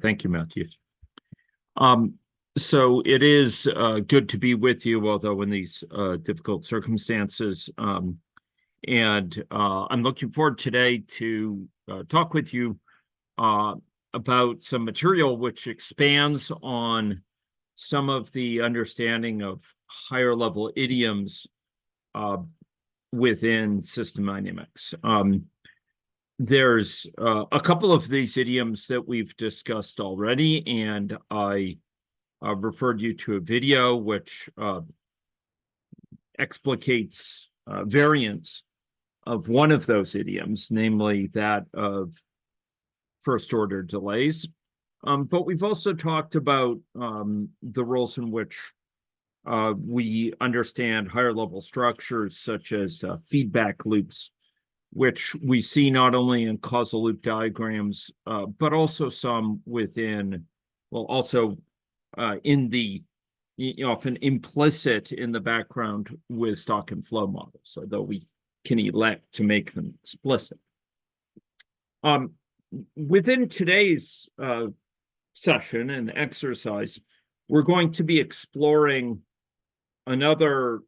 Thank you, Matthew. So it is good to be with you, although in these difficult circumstances. And I'm looking forward today to talk with you about some material which expands on some of the understanding of higher level idioms within system dynamics. There's a couple of these idioms that we've discussed already, and I referred you to a video which explicates variants of one of those idioms, namely that of first order delays. But we've also talked about the roles in which we understand higher level structures such as feedback loops, which we see not only in causal loop diagrams, but also some within, well, also in the often implicit in the background with stock and flow models, although we can elect to make them explicit. Within today's session and exercise, we're going to be exploring another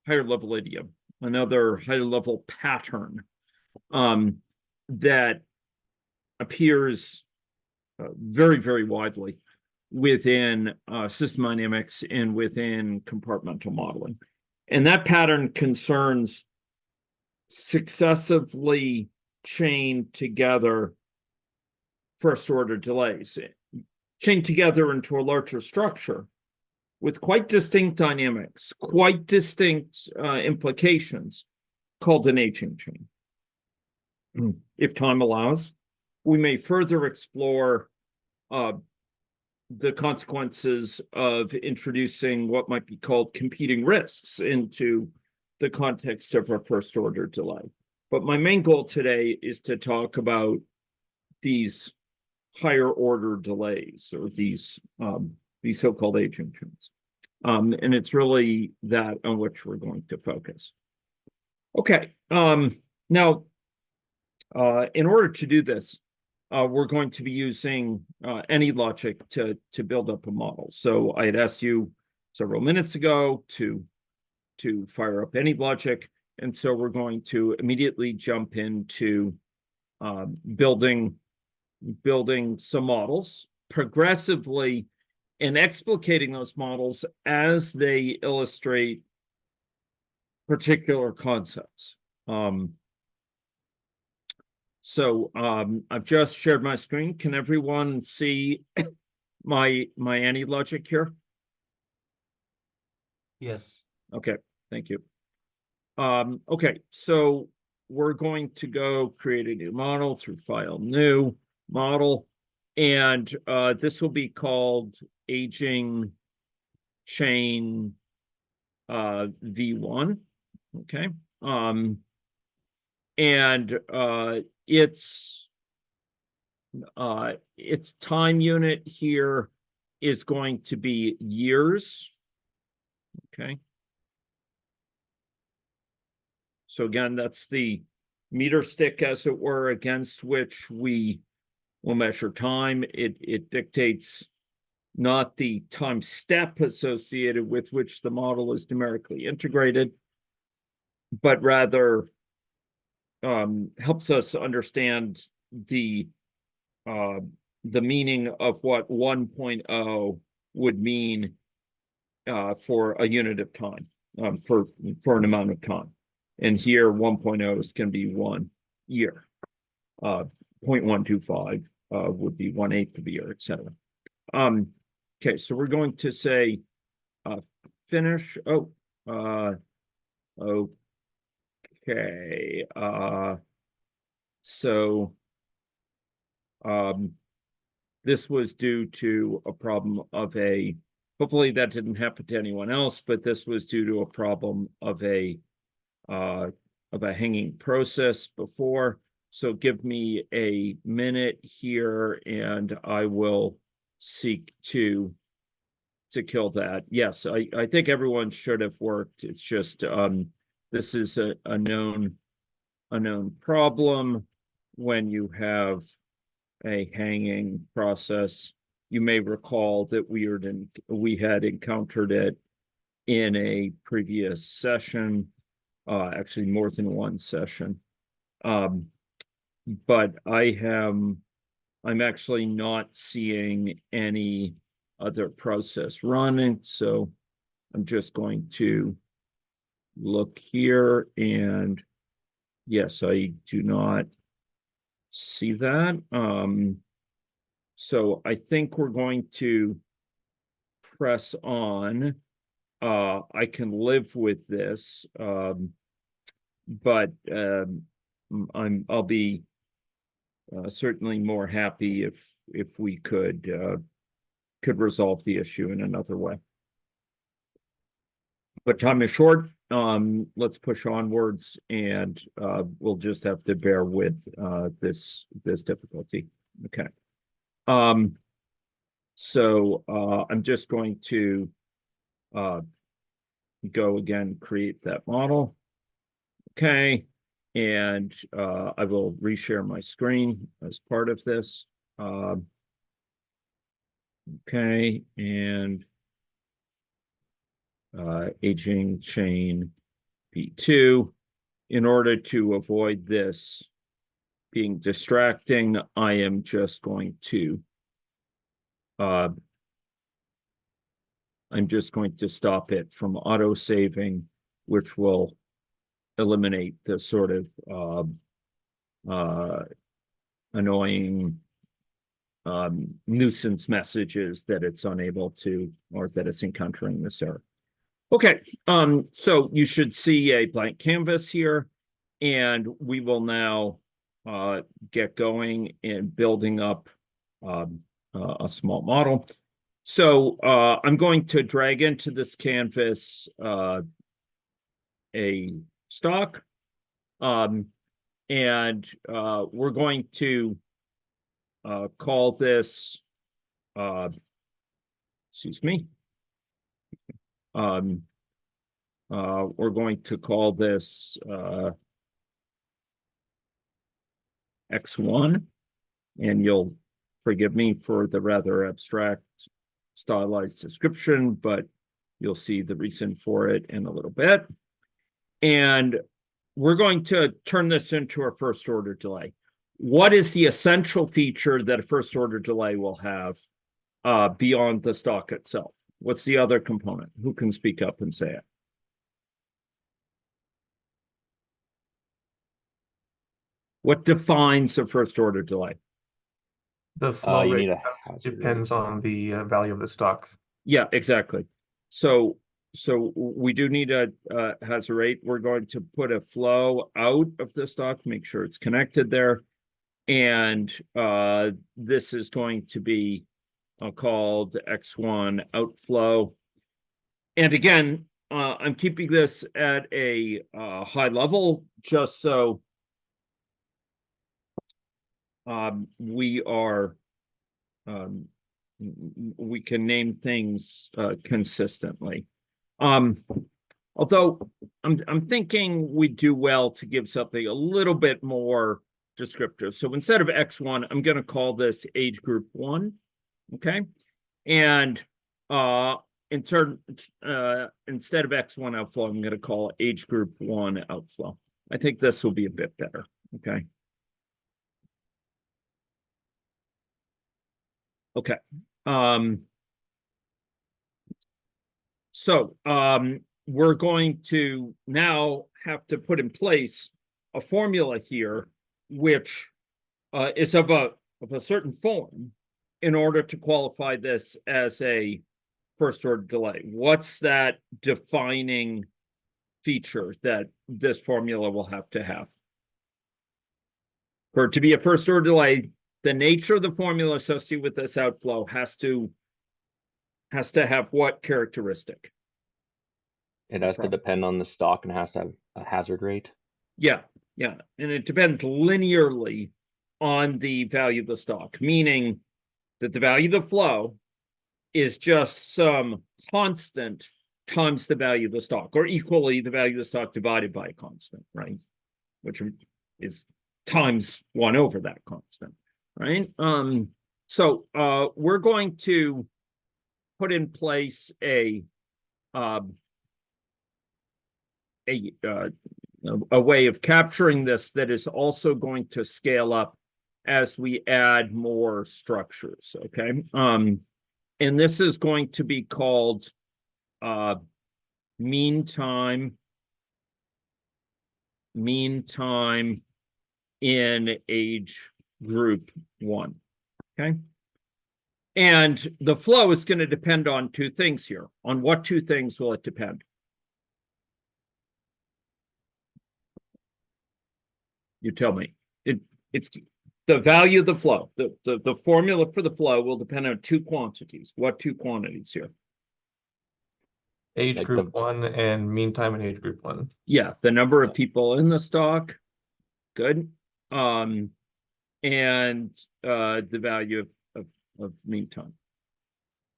higher level idiom, another higher level pattern that appears very, very widely within system dynamics and within compartmental modeling. And that pattern concerns successively chained together first order delays, chained together into a larger structure with quite distinct dynamics, quite distinct implications, called an aging chain. If time allows, we may further explore the consequences of introducing what might be called competing risks into the context of a first order delay. But my main goal today is to talk about these higher order delays, or these so-called aging chains. And it's really that on which we're going to focus. Okay, now, in order to do this, we're going to be using any logic to build up a model. So I had asked you several minutes ago to fire up any logic, and so we're going to immediately jump into building some models progressively and explicating those models as they illustrate particular concepts. So I've just shared my screen. Can everyone see my any logic here? Yes. Okay, thank you. Okay, so we're going to go create a new model through File, New, Model, and this will be called Aging Chain V1. Okay, and its time unit here is going to be years. Okay. So again, that's the meter stick, as it were, against which we will measure time. It dictates not the time step associated with which the model is numerically integrated, but rather helps us understand the meaning of what 1.0 would mean for a unit of time, for an amount of time. And here 1.0 is going to be 1 year. 0.125 would be 1/8 of a year, etc. Okay, so we're going to say finish. Okay. So this was due to a problem of a, hopefully that didn't happen to anyone else, but this was due to a problem of a hanging process before. So give me a minute here and I will seek to kill that. Yes, I think everyone should have worked. It's just this is a known problem when you have a hanging process. You may recall that we had encountered it in a previous session, actually more than one session. But I'm actually not seeing any other process running, so I'm just going to look here, and yes, I do not see that. So I think we're going to press on. I can live with this, but I'll be certainly more happy if we could resolve the issue in another way. But time is short. Let's push onwards, and we'll just have to bear with this difficulty. Okay. So I'm just going to go again, create that model. Okay. And I will reshare my screen as part of this. Okay. And aging chain P2. In order to avoid this being distracting, I am just going to stop it from auto-saving, which will eliminate the sort of annoying nuisance messages that it's unable to, or that it's encountering this error. Okay, so you should see a blank canvas here, and we will now get going in building up a small model. So I'm going to drag into this canvas a stock, and we're going to call this, excuse me, we're going to call this X1, and you'll forgive me for the rather abstract stylized description, but you'll see the reason for it in a little bit. And we're going to turn this into a first order delay. What is the essential feature that a first order delay will have beyond the stock itself? What's the other component? Who can speak up and say it? What defines a first order delay? The flow You rate need a hazard depends on the value of the stock. Yeah, exactly. So we do need a hazard rate. We're going to put a flow out of the stock, make sure it's connected there. And this is going to be called X1 outflow. And again, I'm keeping this at a high level just so we can name things consistently. Although I'm thinking we do well to give something a little bit more descriptive. So instead of X1, I'm going to call this age group 1. Okay. And instead of X1 outflow, I'm going to call it age group 1 outflow. I think this will be a bit better. Okay. Okay. So we're going to now have to put in place a formula here, which is of a certain form in order to qualify this as a first order delay. What's that defining feature that this formula will have to have? For it to be a first order delay, the nature of the formula associated with this outflow has to have what characteristic? It has to depend on the stock and has to have a hazard rate. Yeah. And it depends linearly on the value of the stock, meaning that the value of the flow is just some constant times the value of the stock, or equally the value of the stock divided by a constant, right? Which is times 1 over that constant. right? So we're going to put in place a way of capturing this that is also going to scale up as we add more structures, okay? And this is going to be called mean time in age group 1, okay? And the flow is going to depend on two things here. On what two things will it depend? You tell me. It's the value of the flow. The formula for the flow will depend on two quantities. What two quantities here? Age Like group 1 and mean time in age group 1. Yeah, the number of people in the stock. Good. And the value of mean time.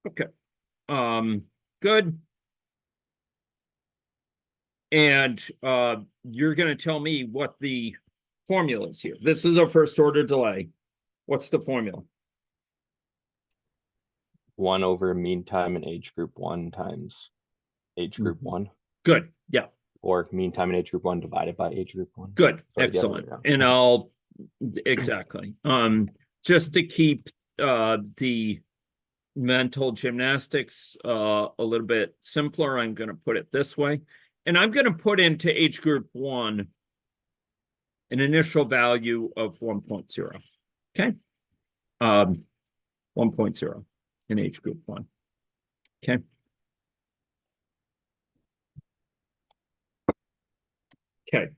Okay. Good. And you're going to tell me what the formula is here. This is a first order delay. What's the formula? 1 over mean time in age group 1 times age group 1, Good. Yeah. or mean time in age group 1 divided by age group 1. Good. Sorry, the other way Excellent. around. And I'll exactly. Just to keep the mental gymnastics a little bit simpler, I'm going to put it this way. And I'm going to put into age group 1 an initial value of 1.0. Okay. 1.0 in age group 1. Okay. Okay.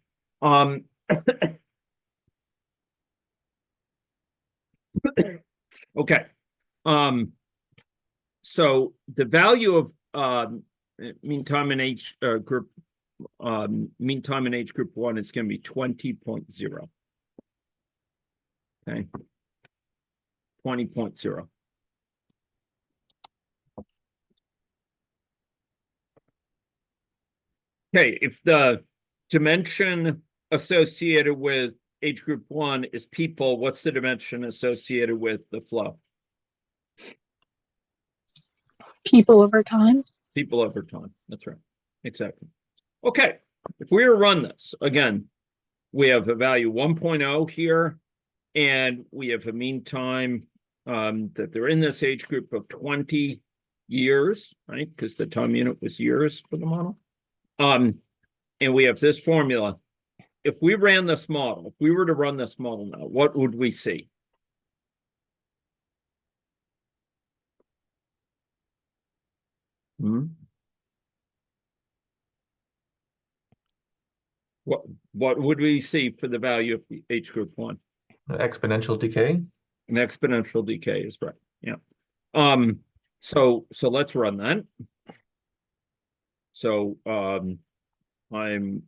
Okay. So the value of mean time in age group mean time in age group 1 is going to be 20.0. Okay. 20.0. Okay, if the dimension associated with age group 1 is people, what's the dimension associated with the flow? People over time. People over time. That's right. Exactly. Okay. If we were to run this again, we have a value 1.0 here, and we have a mean time that they're in this age group of 20 years, right? Because the time unit was years for the model. And we have this formula. If we ran this model, if we were to run this model now, what would we see? What would we see for the value of the age group 1? Exponential decay. An exponential decay is right. Yeah. So let's run that. So I'm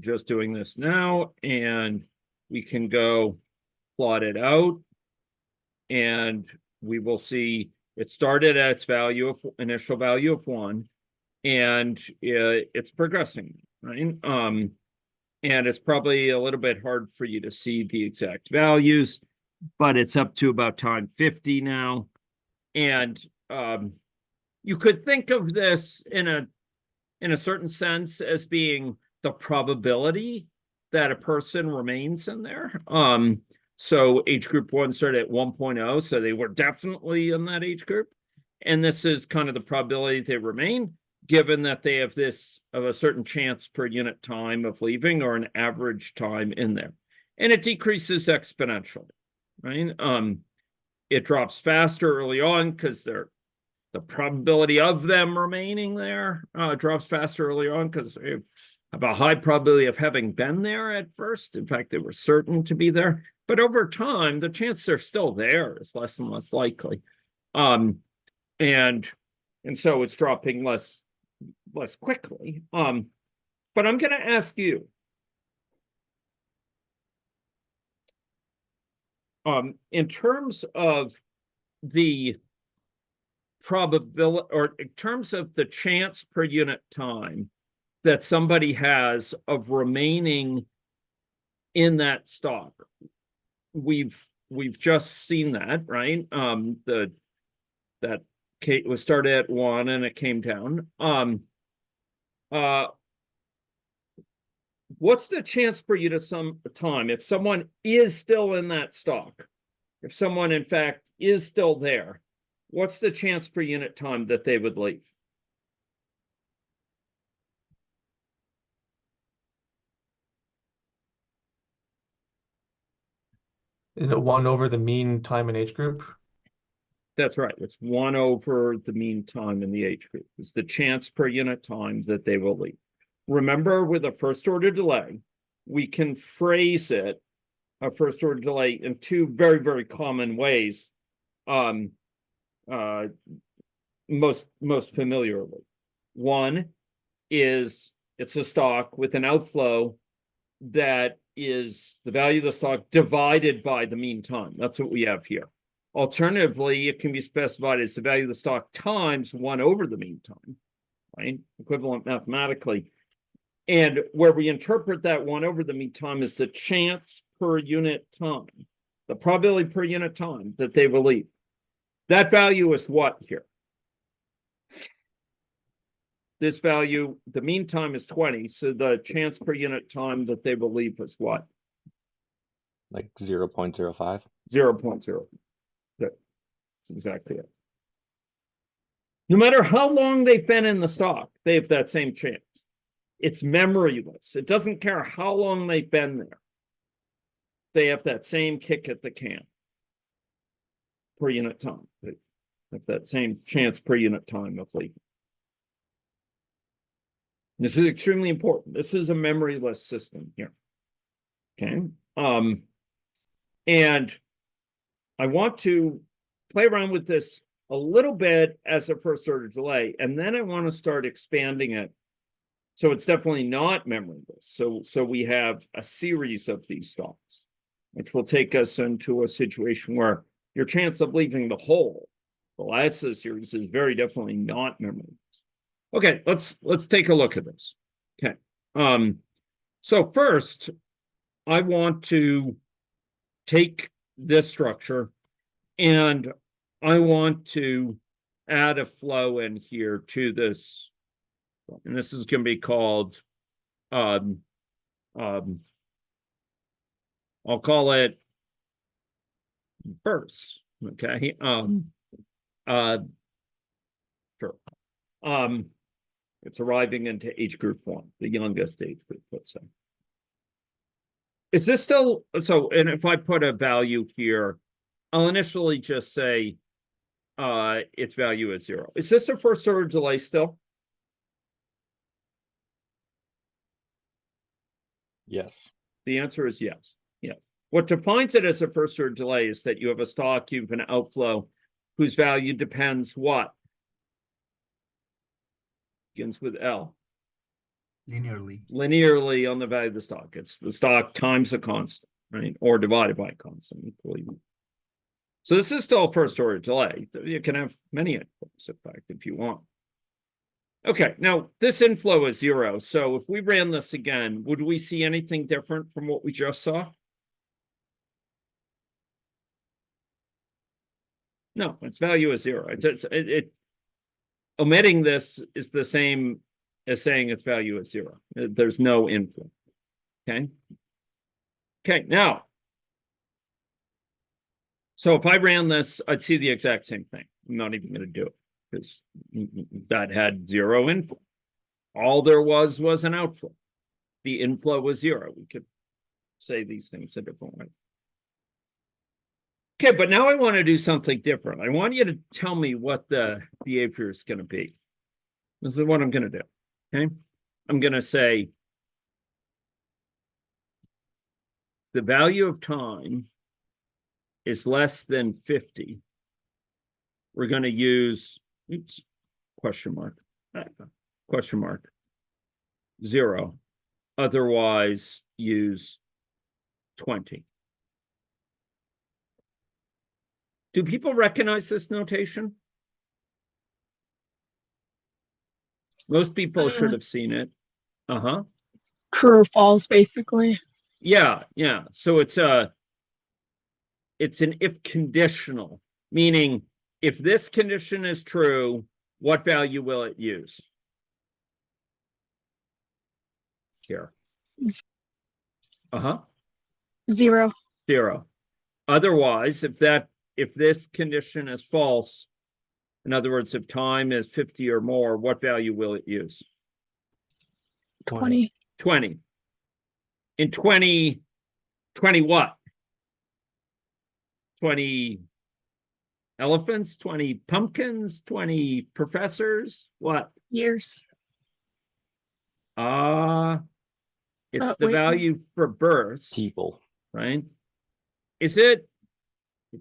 just doing this now, and we can go plot it out, and we will see it started at its value of initial value of 1, and it's progressing, right? And it's probably a little bit hard for you to see the exact values, but it's up to about time 50 now. And you could think of this in a certain sense as being the probability that a person remains in there. So age group 1 started at 1.0, so they were definitely in that age group. And this is kind of the probability they remain, given that they have this of a certain chance per unit time of leaving, or an average time in there. And it decreases exponentially, right? It drops faster early on because the probability of them remaining there drops faster early on because they have a high probability of having been there at first. In fact, they were certain to be there. But over time, the chance they're still there is less and less likely. And so it's dropping less quickly. But I'm going to ask you, in terms of the probability, or in terms of the chance per unit time that somebody has of remaining in that stock, we've we've just seen that, right? That Kate was started at 1 and it came down. What's the chance per unit some time if someone is still in that stock? If someone in fact is still there, what's the chance per unit time that they would leave? Is it 1 over the mean time and age group? That's right. It's 1 over the mean time in the age group. It's the chance per unit time that they will leave. Remember, with a first order delay, we can phrase it, a first order delay, in two very, very common ways. Most familiarly. One is it's a stock with an outflow that is the value of the stock divided by the mean time. That's what we have here. Alternatively, it can be specified as the value of the stock times 1 over the mean time, right? Equivalent mathematically. And where we interpret that 1 over the mean time is the chance per unit time, the probability per unit time that they will leave. That value is what here? This value, the mean time is 20, so the chance per unit time that they will leave is what? Like 0.05. 0.0. That's exactly it. No matter how long they've been in the stock, they have that same chance. It's memoryless. It doesn't care how long they've been there. They have that same kick at the can per unit time. They have that same chance per unit time of leaving. This is extremely important. This is a memoryless system here. Okay. And I want to play around with this a little bit as a first order delay, and then I want to start expanding it. So it's definitely not memoryless. So we have a series of these stocks, which will take us into a situation where your chance of leaving the whole, the last of the series, is very definitely not memoryless. Okay, let's take a look at this. Okay. So first, I want to take this structure and I want to add a flow in here to this. And this is going to be called, I'll call it bursts. Okay. Sure. It's arriving into age group 1, the youngest age group, let's say. Is this still, so, and if I put a value here, I'll initially just say its value is 0. Is this a first order delay still? Yes. The answer is yes. Yeah. What defines it as a first order delay is that you have a stock, you have an outflow whose value depends what? Begins with L. Linearly on the value of the stock. It's the stock times a constant, right? Or divided by a constant equally. So this is still a first order delay. You can have many inputs, in fact, if you want. Okay, now this inflow is 0. So if we ran this again, would we see anything different from what we just saw? No, its value is 0. Omitting this is the same as saying its value is 0. There's no inflow. Okay. Okay, now. So if I ran this, I'd see the exact same thing. I'm not even going to do it because that had 0 inflow. All there was an outflow. The inflow was 0. We could say these things a different way. Okay, but now I want to do something different. I want you to tell me what the behavior is going to be. This is what I'm going to do. Okay, I'm going to say the value of time is less than 50. We're going to use, oops, question mark, 0. Otherwise, use 20. Do people recognize this notation? Most people should have seen it. True or false, basically. Yeah. So it's it's an if conditional, meaning if this condition is true, what value will it use? Here. Uh-huh. 0. 0. Otherwise, if this condition is false, in other words, if time is 50 or more, what value will it use? 20. 20. In 20 what? 20 elephants, 20 pumpkins, 20 professors, what? Years. It's the wait, value for births, People. right? Is it?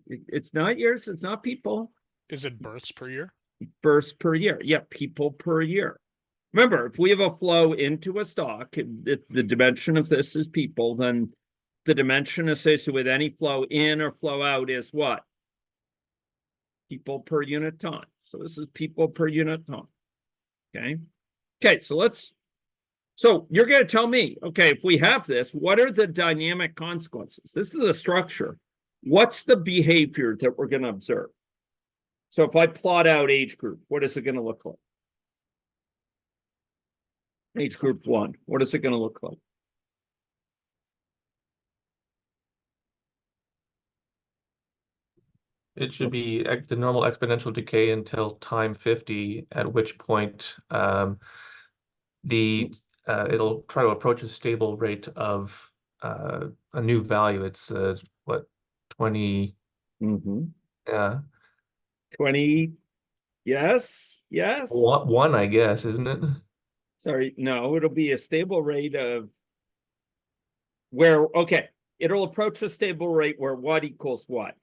It's not years, it's not people. Is it births per year? Births per year. Yeah, people per year. Remember, if we have a flow into a stock, the dimension of this is people, then the dimension associated with any flow in or flow out is what? People per unit time. So this is people per unit time. Okay. Okay, so you're going to tell me, okay, if we have this, what are the dynamic consequences? This is the structure. What's the behavior that we're going to observe? So if I plot out age group, what is it going to look like? Age group 1, what is it going to look like? It should be the normal exponential decay until time 50, at which point it'll try to approach a stable rate of a new value. It's what, 20? Yeah, 20. Yes. one, I guess, isn't it? Sorry, no, it'll be a stable rate of where, okay, it'll approach a stable rate where what equals what?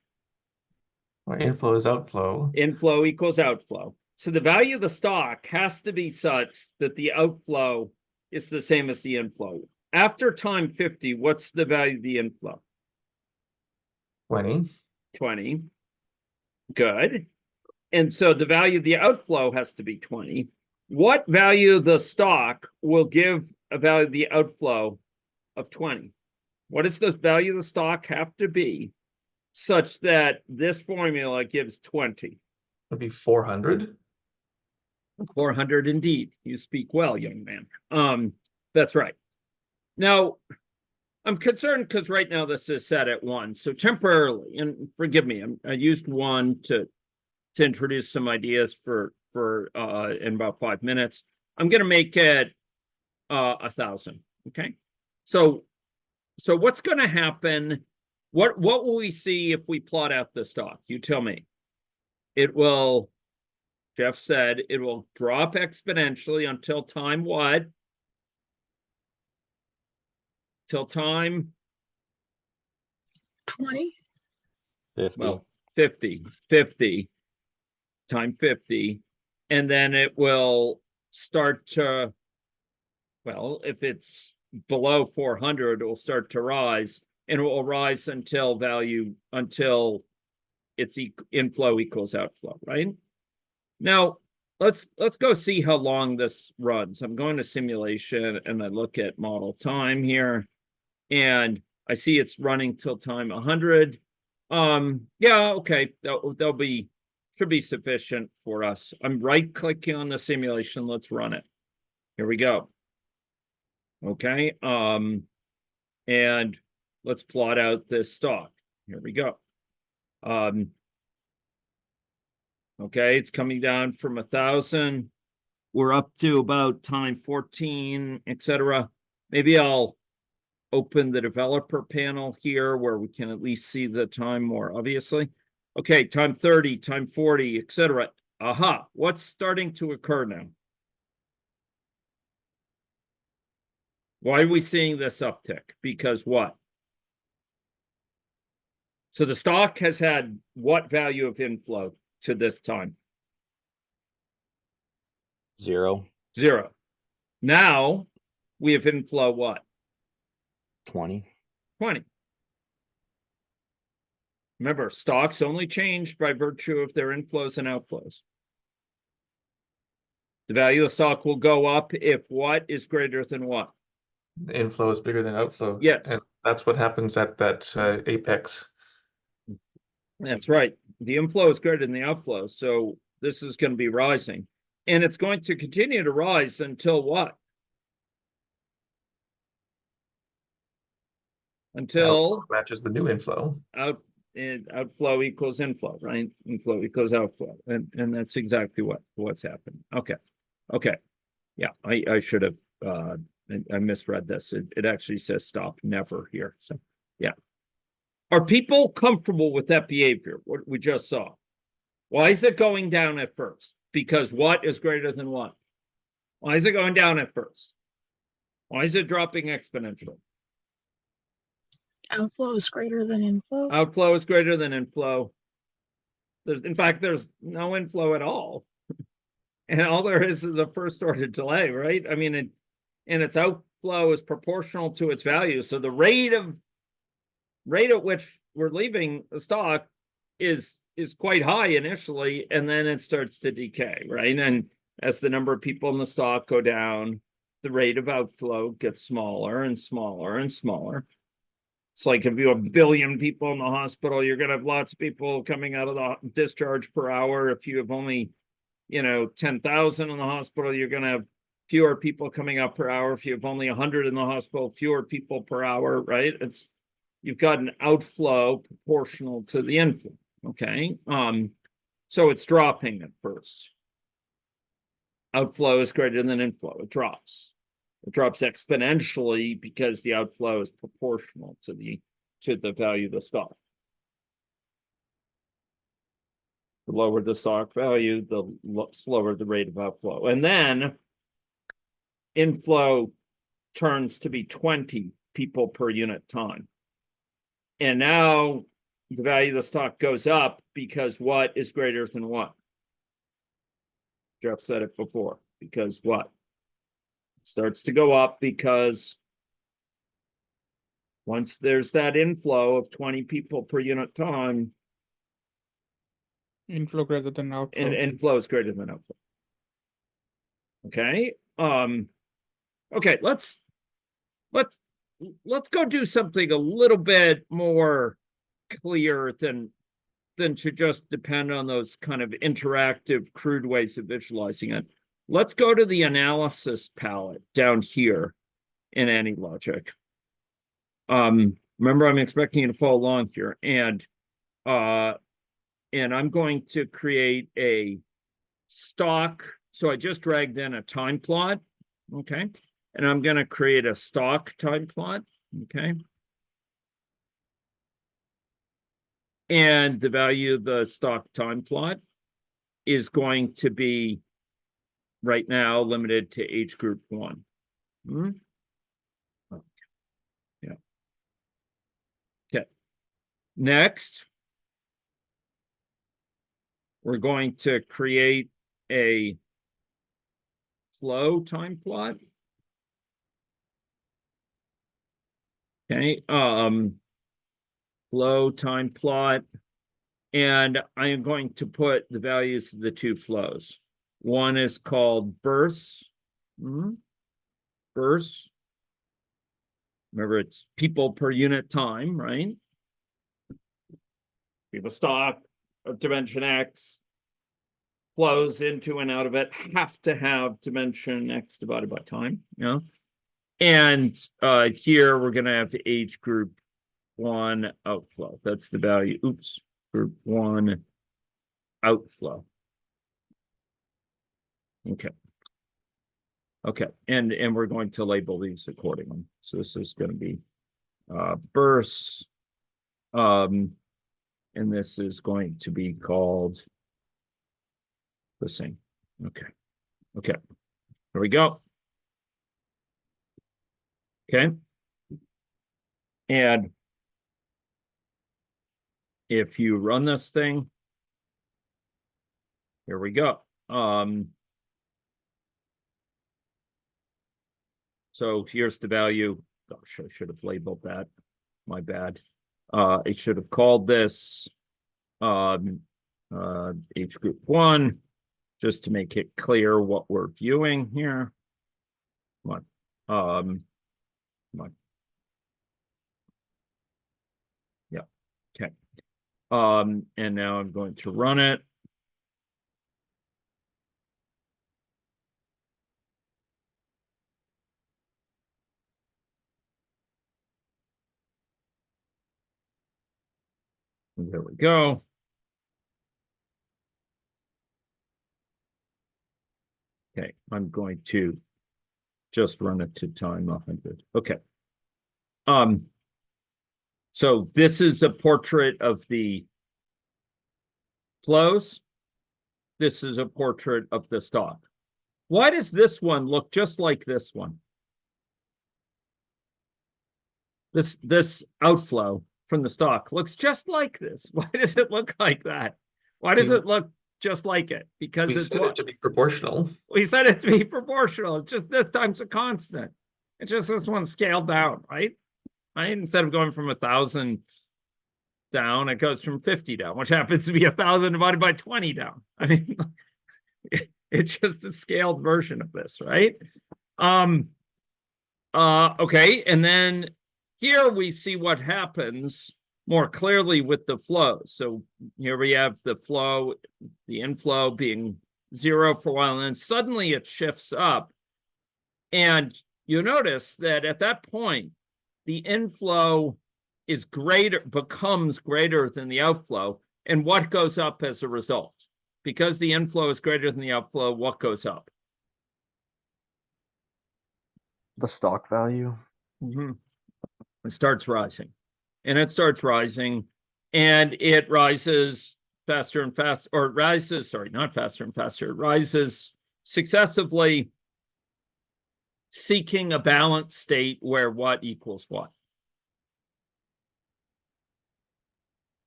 Or inflow is outflow. Inflow equals outflow. So the value of the stock has to be such that the outflow is the same as the inflow. After time 50, what's the value of the inflow? 20. 20. Good. And so the value of the outflow has to be 20. What value of the stock will give a value of the outflow of 20? What does the value of the stock have to be such that this formula gives 20? Would be 400. 400 indeed. You speak well, young man. That's right. Now, I'm concerned because right now this is set at 1. So temporarily, and forgive me, I used 1 to introduce some ideas for in about 5 minutes. I'm going to make it 1,000. Okay. So what's going to happen? What will we see if we plot out the stock? You tell me. It will, Jeff said, it will drop exponentially until time what? Till time 20. 50. Well, 50 time 50, and then it will start to, well, if it's below 400, it will start to rise, and it will rise until its inflow equals outflow, right? Now, let's go see how long this runs. I'm going to simulation, and I look at model time here, and I see it's running till time 100. Yeah, okay, that'll be should be sufficient for us. I'm right-clicking on the simulation. Let's run it. Here we go. Okay, and let's plot out this stock. Here we go. Okay, it's coming down from 1,000. We're up to about time 14, etc. Maybe I'll open the developer panel here where we can at least see the time more obviously. Okay, time 30, time 40, etc. Aha, what's starting to occur now? Why are we seeing this uptick? Because what? So the stock has had what value of inflow to this time? 0. 0. Now we have inflow what? 20. 20. Remember, stocks only change by virtue of their inflows and outflows. The value of stock will go up if what is greater than what? The inflow is bigger than outflow. Yes. And that's what happens at that apex. That's right. The inflow is greater than the outflow. So this is going to be rising. And it's going to continue to rise until what? Until Outflow matches the new inflow. outflow equals inflow, right? Inflow equals outflow. And that's exactly what's happened. Okay. Okay. Yeah, I should have I misread this. It actually says stop never here. So yeah. Are people comfortable with that behavior? What we just saw? Why is it going down at first? Because what is greater than what? Why is it going down at first? Why is it dropping exponentially? Outflow is greater than inflow. Outflow is greater than inflow. In fact, there's no inflow at all. And all there is a first order delay, right? I mean, and its outflow is proportional to its value. So the rate at which we're leaving the stock is quite high initially, and then it starts to decay, right? And as the number of people in the stock go down, the rate of outflow gets smaller and smaller and smaller. It's like if you have 1 billion people in the hospital, you're going to have lots of people coming out of the discharge per hour. If you have only, 10,000 in the hospital, you're going to have fewer people coming out per hour. If you have only 100 in the hospital, fewer people per hour, right? You've got an outflow proportional to the inflow. Okay. So it's dropping at first. Outflow is greater than inflow. It drops. It drops exponentially because the outflow is proportional to the value of the stock. The lower the stock value, the slower the rate of outflow. And then inflow turns to be 20 people per unit time. And now the value of the stock goes up because what is greater than what? Jeff said it before. Because what? It starts to go up because once there's that inflow of 20 people per unit time, Inflow greater than outflow. and inflow is greater than outflow. Okay. Okay, let's go do something a little bit more clear than to just depend on those kind of interactive, crude ways of visualizing it. Let's go to the analysis palette down here in AnyLogic. Remember, I'm expecting you to follow along here, and I'm going to create a stock. So I just dragged in a time plot, okay? And I'm going to create a stock time plot, okay? And the value of the stock time plot is going to be right now limited to age group 1. Yeah. Okay. Next, we're going to create a flow time plot. Okay. Flow time plot. And I am going to put the values of the two flows. One is called bursts. Bursts. Remember, it's people per unit time, right? We have a stock of dimension X, flows into and out of it have to have dimension X divided by time, And here we're going to have the age group 1 outflow. That's the value. Oops. Group 1 outflow. Okay. Okay. And we're going to label these accordingly. So this is going to be bursts. And this is going to be called the same. Okay. Okay. Here we go. Okay. And if you run this thing, here we go. So here's the value. Gosh, I should have labeled that. My bad. I should have called this age group 1, just to make it clear what we're viewing here. Come on. Come on. Yeah. Okay. And now I'm going to run it. And there we go. Okay, I'm going to just run it to time 100. Okay. So this is a portrait of the flows. This is a portrait of the stock. Why does this one look just like this one? This outflow from the stock looks just like this. Why does it look like that? Why does it look just like it? Because We it's set what? it to be proportional. We set it to be proportional. It's just this time's a constant. It's just this one scaled down, right? Instead of going from 1,000 down, it goes from 50 down, which happens to be 1,000 divided by 20 down. I mean, it's just a scaled version of this, right? Okay, and then here we see what happens more clearly with the flow. So here we have the flow, the inflow being 0 for a while, and then suddenly it shifts up. And you notice that at that point, the inflow is greater, becomes greater than the outflow. And what goes up as a result? Because the inflow is greater than the outflow, what goes up? The stock value. It starts rising. And it starts rising, and it rises faster and faster, or it rises, sorry, not faster and faster, it rises successively, seeking a balanced state where what equals what?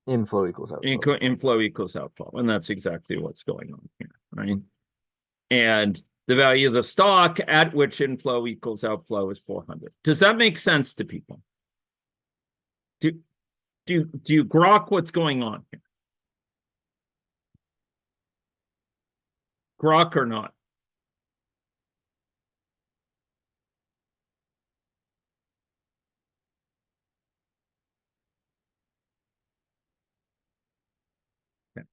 Inflow equals outflow. Inflow equals outflow, and that's exactly what's going on here, right? And the value of the stock at which inflow equals outflow is 400. Does that make sense to people? Do you grok what's going on here? Grok or not? Okay.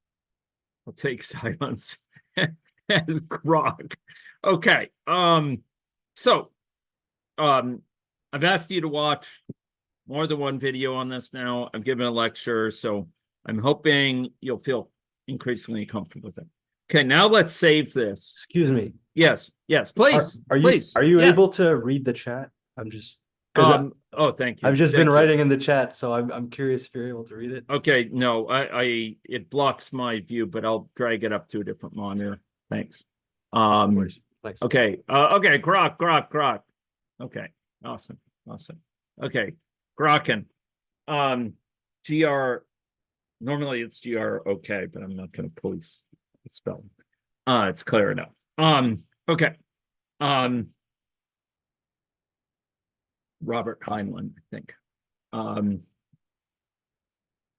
I'll take silence as grok. Okay. I've asked you to watch more than one video on this now. I'm giving a lecture, so I'm hoping you'll feel increasingly comfortable with it. Okay, now let's save this. Excuse me. Yes, please. Are you please. Yeah. Yeah. able to read the chat? I'm just because Oh, thank you. I've just Thank been you. writing in the chat, so I'm curious if you're able to read it. Okay, no, it blocks my view, but I'll drag it up to a different monitor. Thanks. Of course. Thanks. Okay. Okay. Grok. Okay. Awesome. Okay. Grokken. GR. Normally it's GR. Okay, but I'm not going to police the spelling. It's clear enough. Okay. Robert Heinlein, I think.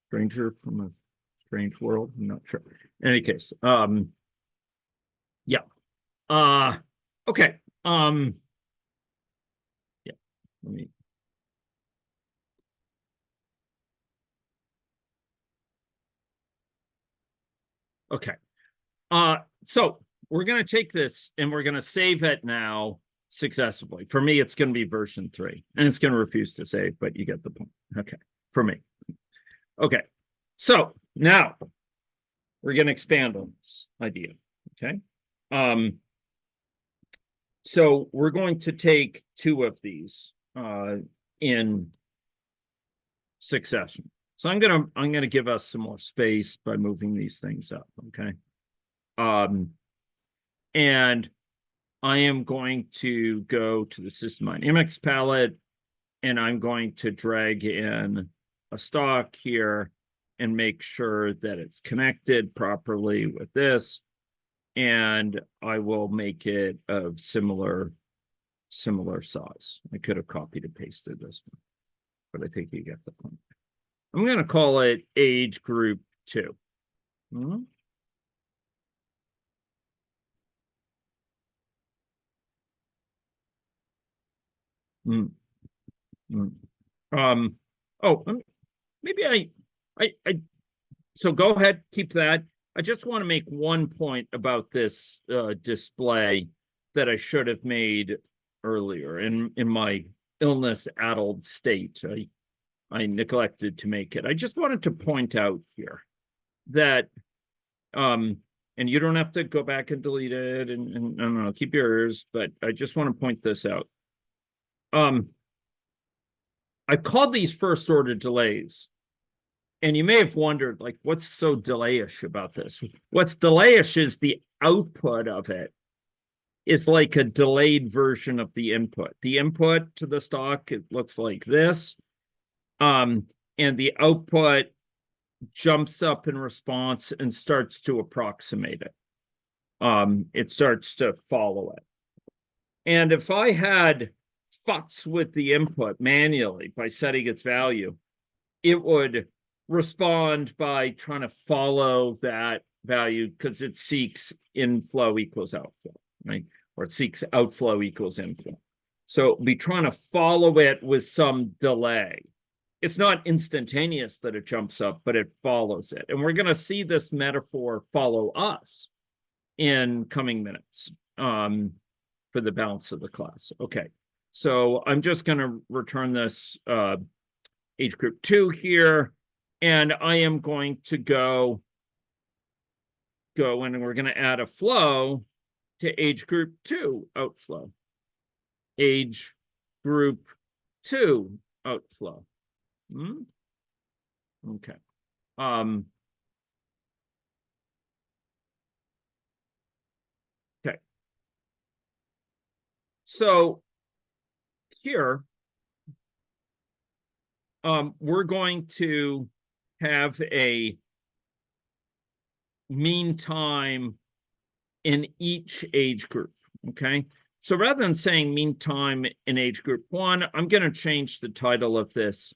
Stranger from a strange world. I'm not sure. In any case, yeah. Okay. Yeah. Let me. Okay. So we're going to take this and we're going to save it now successfully. For me, it's going to be version 3, and it's going to refuse to save, but you get the point. Okay. For me. Okay. So now we're going to expand on this idea. Okay. So we're going to take 2 of these in succession. So I'm gonna give us some more space by moving these things up. Okay. And I am going to go to the system dynamics palette, and I'm going to drag in a stock here and make sure that it's connected properly with this. And I will make it of similar size. I could have copied and pasted this one, but I think you get the point. I'm going to call it age group 2. Oh, maybe I so go ahead, keep that. I just want to make one point about this display that I should have made earlier in my illness-addled state. I neglected to make it. I just wanted to point out here that, and you don't have to go back and delete it, and I don't know, keep yours, but I just want to point this out. I called these first order delays. And you may have wondered, like, what's so delayish about this? What's delayish is the output of it is like a delayed version of the input. The input to the stock, it looks like this. And the output jumps up in response and starts to approximate it. It starts to follow it. And if I had futz with the input manually by setting its value, it would respond by trying to follow that value because it seeks inflow equals outflow, right? Or it seeks outflow equals inflow. So it'll be trying to follow it with some delay. It's not instantaneous that it jumps up, but it follows it. And we're going to see this metaphor follow us in coming minutes for the balance of the class. Okay, so I'm just going to return this age group 2 here. And I am going to go and we're going to add a flow to age group 2 outflow. Age group 2 outflow. Okay. Okay. So here, we're going to have a mean time in each age group, okay? So rather than saying mean time in age group 1, I'm going to change the title of this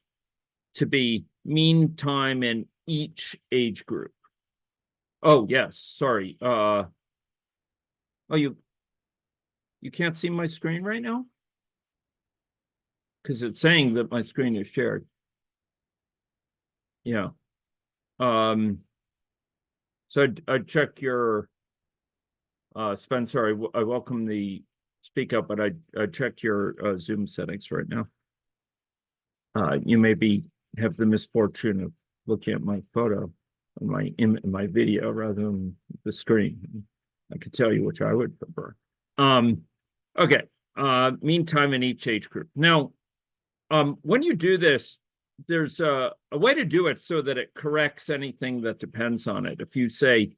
to be mean time in each age group. Oh, yes, sorry. Oh, you can't see my screen right now? Because it's saying that my screen is shared. Yeah. So I'd check your Spencer, I welcome the speak up, but I check your Zoom settings right now. You maybe have the misfortune of looking at my photo in my video rather than the screen. I could tell you which I would prefer. Okay. Mean time in each age group. Now, when you do this, there's a way to do it so that it corrects anything that depends on it. If you say,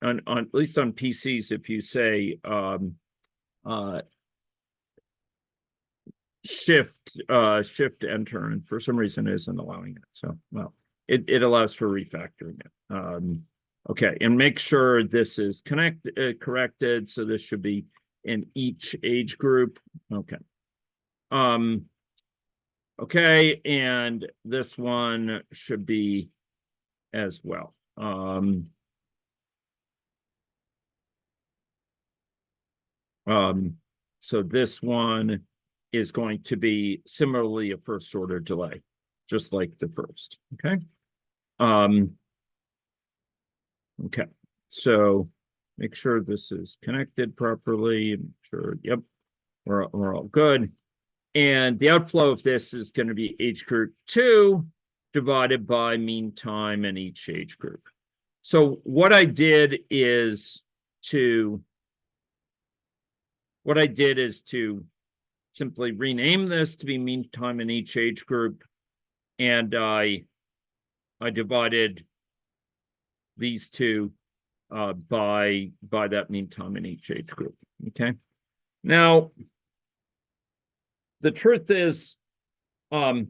on at least on PCs, if you say shift enter, and for some reason it isn't allowing it. So, well, it allows for refactoring it. Okay, and make sure this is corrected. So this should be in each age group. Okay. Okay, and this one should be as well. So this one is going to be similarly a first order delay, just like the first. Okay. Okay, so make sure this is connected properly. Make sure, yep, we're all good. And the outflow of this is going to be age group 2 divided by mean time in each age group. So what I did is to simply rename this to be mean time in each age group, and I divided these two by that mean time in each age group. Okay. Now, the truth is, I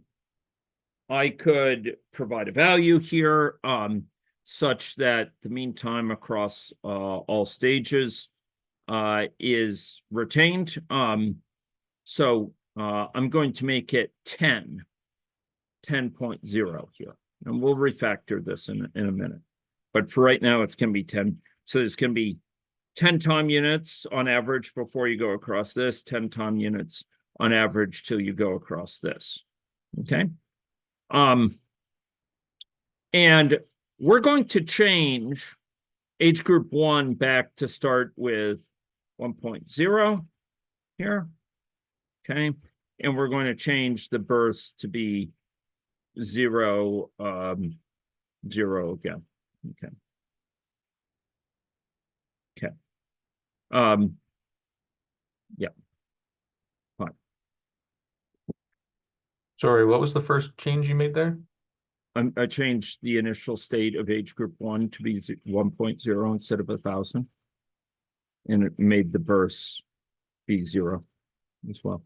could provide a value here such that the mean time across all stages is retained. So I'm going to make it 10.0 here. And we'll refactor this in a minute. But for right now, it's going to be 10. So it's going to be 10 time units on average before you go across this, 10 time units on average till you go across this. Okay. And we're going to change age group 1 back to start with 1.0 here. Okay. And we're going to change the births to be 0, 0 again. Okay. Okay. Yeah. Fine. Sorry, what was the first change you made there? I changed the initial state of age group 1 to be 1.0 instead of 1,000. And it made the bursts be 0 as well.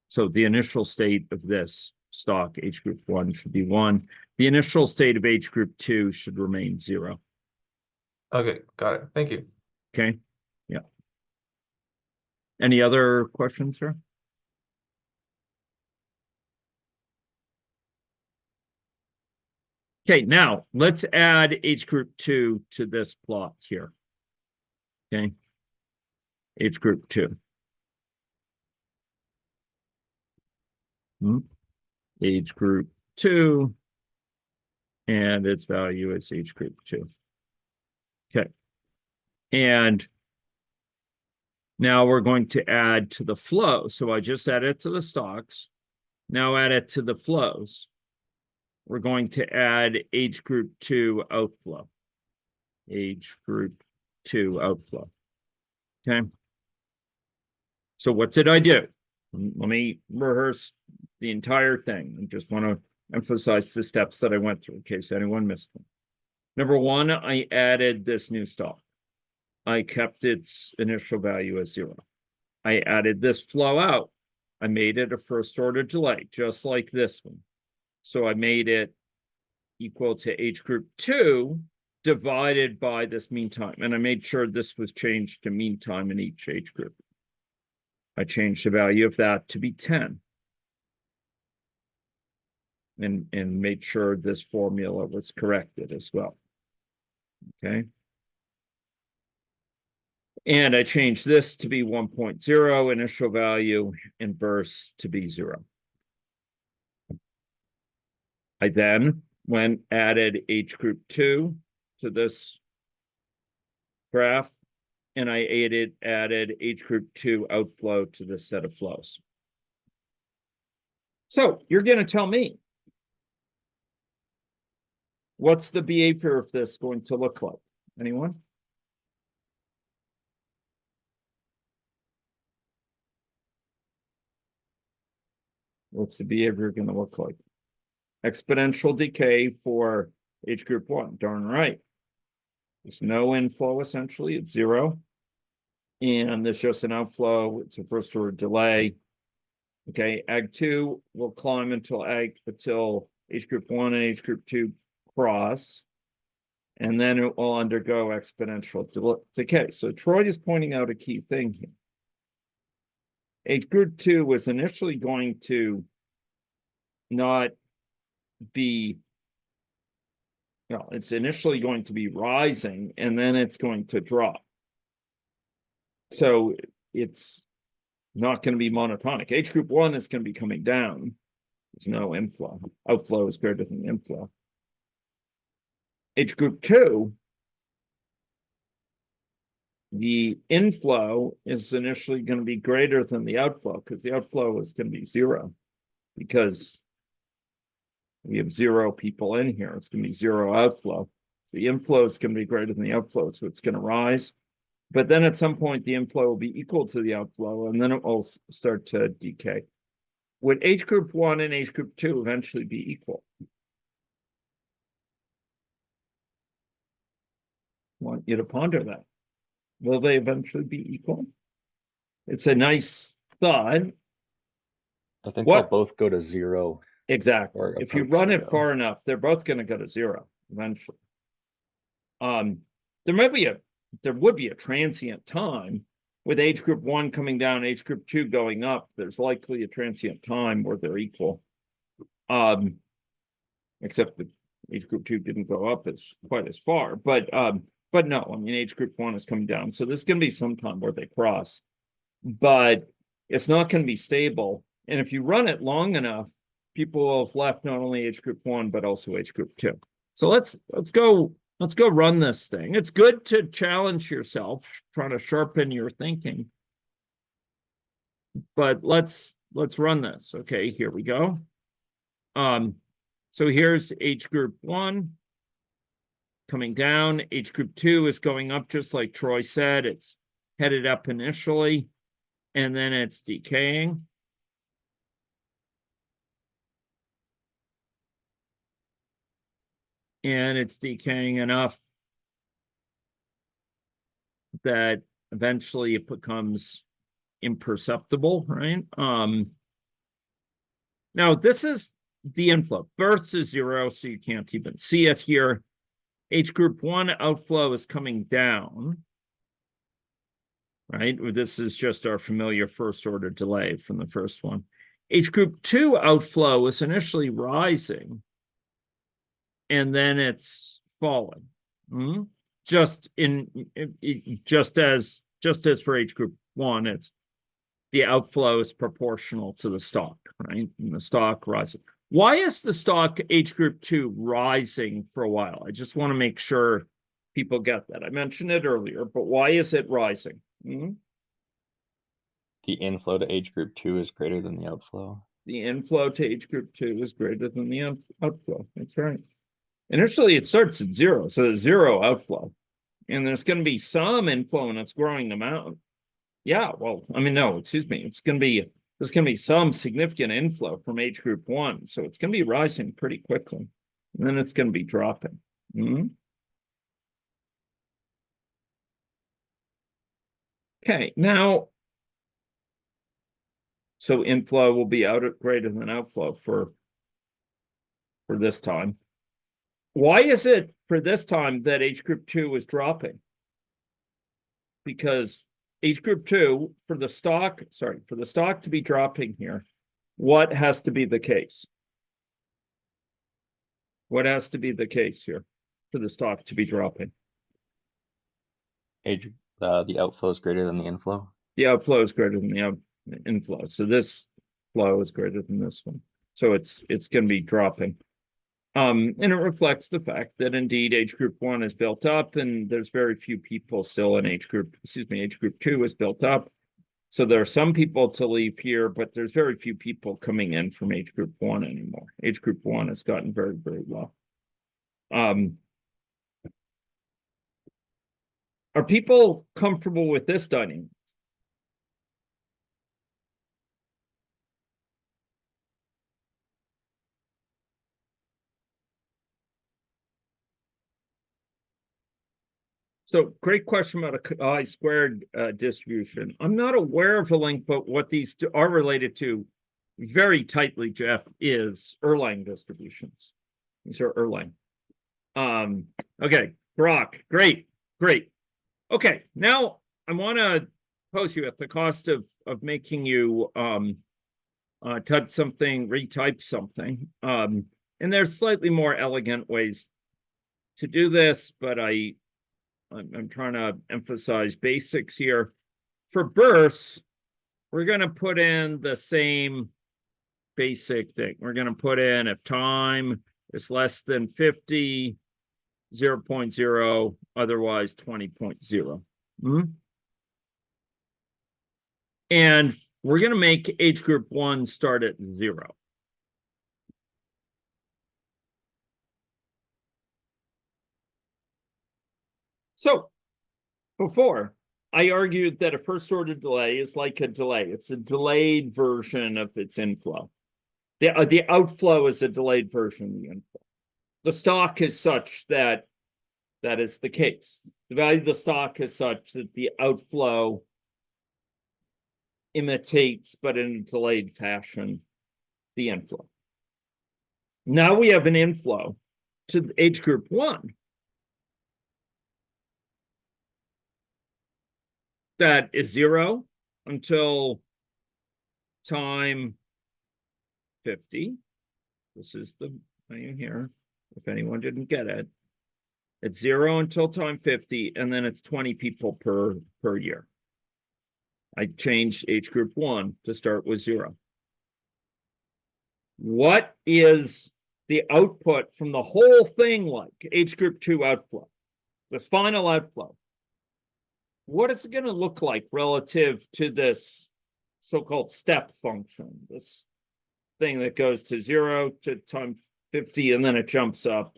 So the initial state of this stock age group 1 should be 1. The initial state of age group 2 should remain 0. Okay, got it. Thank you. Okay. Yeah. Any other questions, sir? Okay, now let's add age group 2 to this plot here. Okay. Age group 2. Age group 2. And its value is age group 2. Okay. And now we're going to add to the flow. So I just added to the stocks. Now add it to the flows. We're going to add age group 2 outflow. Age group 2 outflow. Okay. So what did I do? Let me rehearse the entire thing. I just want to emphasize the steps that I went through in case anyone missed them. Number 1, I added this new stock. I kept its initial value as 0. I added this flow out. I made it a first order delay, just like this one. So I made it equal to age group 2 divided by this mean time. And I made sure this was changed to mean time in each age group. I changed the value of that to be 10. And made sure this formula was corrected as well. Okay. And I changed this to be 1.0 initial value and burst to be 0. I then added age group 2 to this graph, and I added age group 2 outflow to this set of flows. So you're going to tell me, what's the behavior of this going to look like? Anyone? What's the behavior going to look like? Exponential decay for age group 1. Darn right. There's no inflow, essentially. It's 0. And there's just an outflow. It's a first order delay. Okay, ag 2 will climb until age group 1 and age group 2 cross. And then it will undergo exponential decay. So Troy is pointing out a key thing here. Age group 2 was initially going to not be, it's initially going to be rising and then it's going to drop. So it's not going to be monotonic. Age group 1 is going to be coming down. There's no inflow. Outflow is greater than the inflow. Age group 2, the inflow is initially going to be greater than the outflow because the outflow is going to be 0 because we have 0 people in here. It's going to be 0 outflow. So the inflow is going to be greater than the outflow, so it's going to rise. But then at some point, the inflow will be equal to the outflow, and then it will start to decay. Would age group 1 and age group 2 eventually be equal? I want you to ponder that. Will they eventually be equal? It's a nice thought. I think What? they'll both go to 0. Exactly. Or If you approach run it 0. far enough, they're both going to go to 0 eventually. There would be a transient time with age group 1 coming down, age group 2 going up. There's likely a transient time where they're equal. Except that age group 2 didn't go up quite as far. But no, I mean, age group 1 is coming down. So there's going to be some time where they cross. But it's not going to be stable. And if you run it long enough, people will have left not only age group 1, but also age group 2. So let's go run this thing. It's good to challenge yourself, trying to sharpen your thinking. But let's run this. Okay, here we go. So here's age group 1 coming down. Age group 2 is going up, just like Troy said. It's headed up initially, and then it's decaying. And it's decaying enough that eventually it becomes imperceptible, right? Now this is the inflow. Births is 0, so you can't even see it here. Age group 1 outflow is coming down, right? This is just our familiar first order delay from the first one. Age group 2 outflow is initially rising, and then it's falling. Just as for age group 1, it's the outflow is proportional to the stock, right? And the stock rising. Why is the stock age group 2 rising for a while? I just want to make sure people get that. I mentioned it earlier, but why is it rising? The inflow to age group 2 is greater than the outflow. The inflow to age group 2 is greater than the outflow. That's right. Initially, it starts at 0, so there's 0 outflow. And there's going to be some inflow, and it's growing them out. Yeah, well, I mean, no, excuse me. There's going to be some significant inflow from age group 1. So it's going to be rising pretty quickly. And then it's going to be dropping. Okay, now, so inflow will be out at greater than outflow for this time. Why is it for this time that age group 2 is dropping? Because age group 2 for the stock to be dropping here, what has to be the case? What has to be the case here for the stock to be dropping? The outflow is greater than the inflow. The outflow is greater than the inflow. So this flow is greater than this one. So it's going to be dropping. And it reflects the fact that indeed age group 1 is built up, and there's very few people still in age group 2 is built up. So there are some people to leave here, but there's very few people coming in from age group 1 anymore. Age group 1 has gotten very, very low. Are people comfortable with this dynamic? So great question about a chi-squared distribution. I'm not aware of a link, but what these are related to very tightly, Jeff, is Erlang distributions. These are Erlang. Okay, Brock, great. Okay, now I want to pose you at the cost of making you type something, retype something. And there's slightly more elegant ways to do this, but I'm trying to emphasize basics here. For bursts, we're going to put in the same basic thing. We're going to put in if time is less than 50, 0.0, otherwise 20.0. And we're going to make age group 1 start at 0. So before, I argued that a first order delay is like a delay. It's a delayed version of its inflow. The outflow is a delayed version of the inflow. The stock is such that that is the case. The value of the stock is such that the outflow imitates, but in a delayed fashion, the inflow. Now we have an inflow to age group 1. That is 0 until time 50. This is the thing here, if anyone didn't get it. It's 0 until time 50, and then it's 20 people per year. I changed age group 1 to start with 0. what is the output from the whole thing like? Age group 2 outflow, this final outflow. What is it going to look like relative to this so-called step function, this thing that goes to 0 to time 50, and then it jumps up,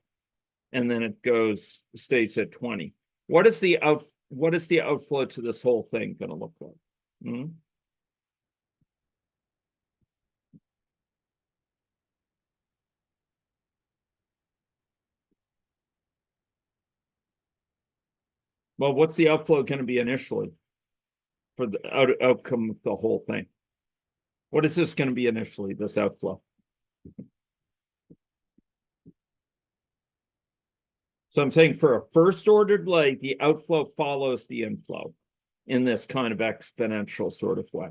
and then it stays at 20. What is the outflow to this whole thing going to look like? Hmm? Well, what's the outflow going to be initially for the outcome of the whole thing? What is this going to be initially, this outflow? So I'm saying for a first order delay, the outflow follows the inflow in this kind of exponential sort of way.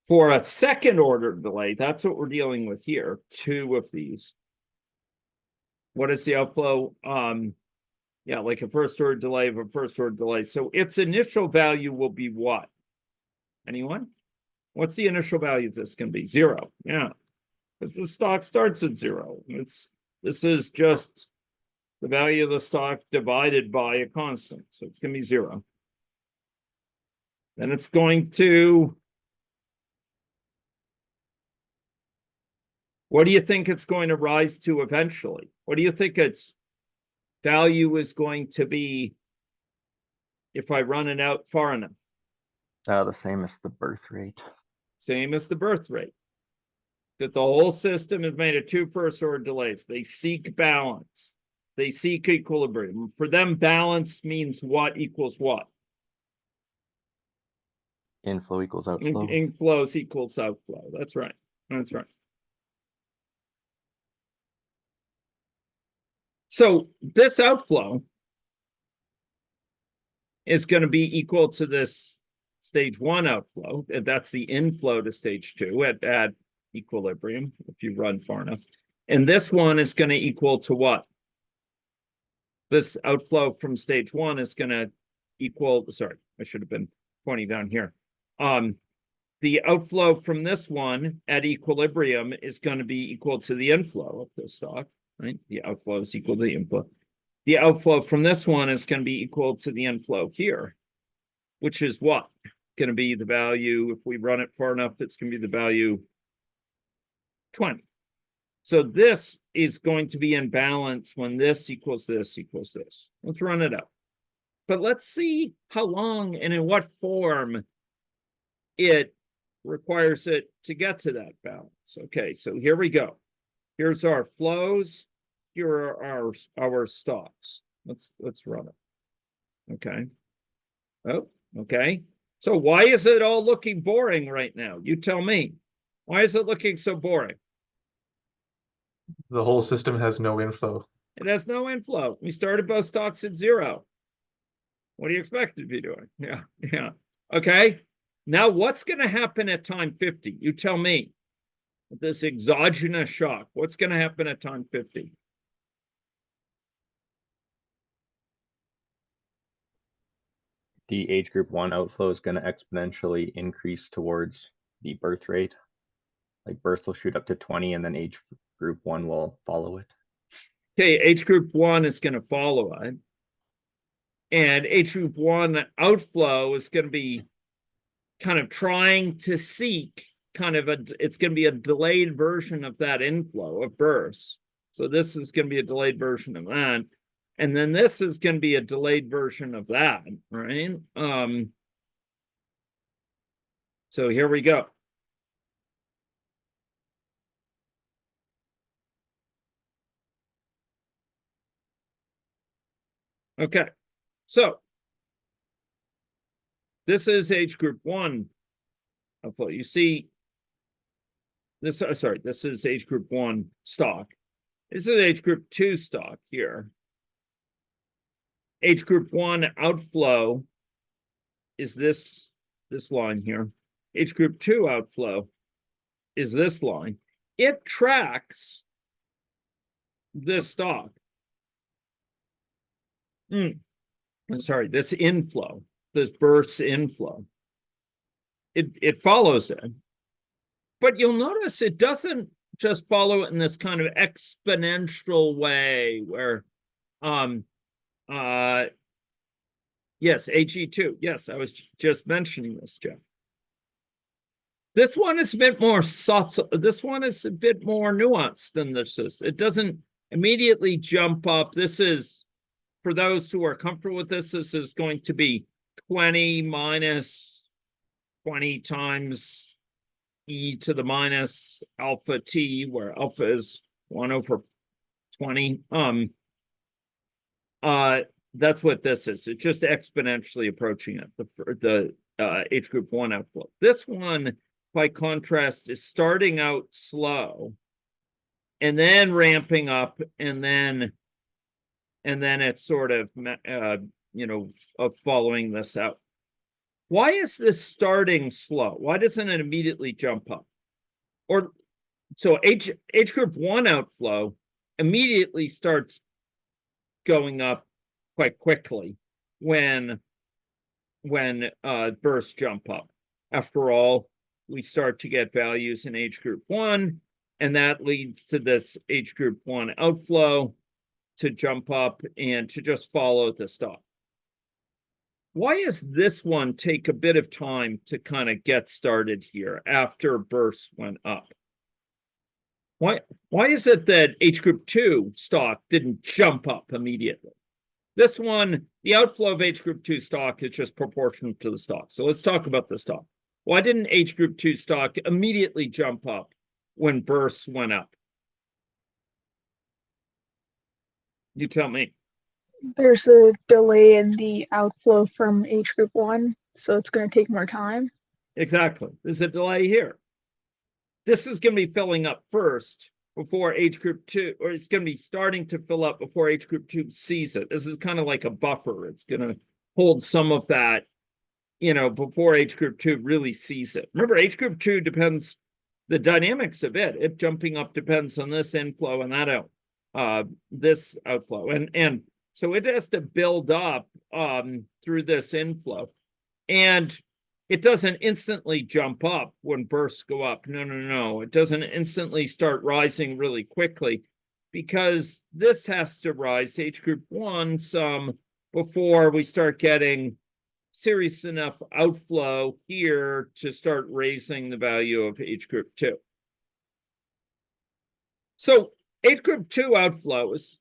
For a second order delay, that's what we're dealing with here, 2 of these. What is the outflow? Yeah, like a first order delay of a first order delay. So its initial value will be what? Anyone? What's the initial value of this going to be? 0. Yeah, because the stock starts at 0. This is just the value of the stock divided by a constant. So it's going to be 0. Then it's going to, what do you think it's going to rise to eventually? What do you think its value is going to be if I run it out far enough? The same as the birth rate. Same as the birth rate. Because the whole system is made of 2 first order delays. They seek balance. They seek equilibrium. For them, balance means what equals what? Inflow equals outflow. Inflows equals outflow. That's right. That's right. So this outflow is going to be equal to this stage 1 outflow. That's the inflow to stage 2 at equilibrium, if you run far enough. And this one is going to equal to what? This outflow from stage 1 is going to equal, sorry, I should have been pointing down here. The outflow from this one at equilibrium is going to be equal to the inflow of the stock, right? The outflow is equal to the inflow. The outflow from this one is going to be equal to the inflow here, which is what? Going to be the value, if we run it far enough, it's going to be the value 20. So this is going to be in balance when this equals this equals this. Let's run it out. But let's see how long and in what form it requires it to get to that balance. Okay, so here we go. Here's our flows. Here are our stocks. Let's run it. Okay. Oh, okay. So why is it all looking boring right now? You tell me. Why is it looking so boring? The whole system has no inflow. It has no inflow. We started both stocks at 0. What do you expect it to be doing? Yeah, yeah. Okay. Now what's going to happen at time 50? You tell me. With this exogenous shock, what's going to happen at time 50? The age group 1 outflow is going to exponentially increase towards the birth rate. Like birth will shoot up to 20 and then age group 1 will follow it. Okay, age group 1 is going to follow it. And age group 1 outflow is going to be kind of trying to seek it's going to be a delayed version of that inflow of bursts. So this is going to be a delayed version of that. And then this is going to be a delayed version of that, right? So here we go. Okay, so this is age group 1 outflow. You see this, sorry, this is age group 1 stock. This is age group 2 stock here. Age group 1 outflow is this line here. Age group 2 outflow is this line. It tracks this stock. Sorry, this inflow, this burst inflow. It follows it. But you'll notice it doesn't just follow it in this kind of exponential way where, yes, AG2. Yes, I was just mentioning this, Jeff. This one is a bit more subtle. This one is a bit more nuanced than this is. It doesn't immediately jump up. This is, for those who are comfortable with this is going to be 20 minus 20 times e to the minus alpha t, where alpha is 1 over 20. That's what this is. It's just exponentially approaching it, the H group 1 outflow. This one, by contrast, is starting out slow and then ramping up, and then it's sort of following this out. Why is this starting slow? Why doesn't it immediately jump up? Or so H group 1 outflow immediately starts going up quite quickly when bursts jump up. After all, we start to get values in H group 1, and that leads to this H group 1 outflow to jump up and to just follow the stock. Why does this one take a bit of time to kind of get started here after bursts went up? Why is it that H group 2 stock didn't jump up immediately? This one, the outflow of H group 2 stock is just proportional to the stock. So let's talk about the stock. Why didn't H group 2 stock immediately jump up when bursts went up? You tell me. There's a delay in the outflow from H group 1, so it's going to take more time. Exactly. There's a delay here. This is going to be filling up first before H group 2, or it's going to be starting to fill up before H group 2 sees it. This is kind of like a buffer. It's going to hold some of that, before H group 2 really sees it. Remember, H group 2 depends, the dynamics of it jumping up depends on this inflow and that out, this outflow. And so it has to build up through this inflow. And it doesn't instantly jump up when bursts go up. No. It doesn't instantly start rising really quickly, because this has to rise to H group 1 some before we start getting serious enough outflow here to start raising the value of H group 2. So H group 2 outflow is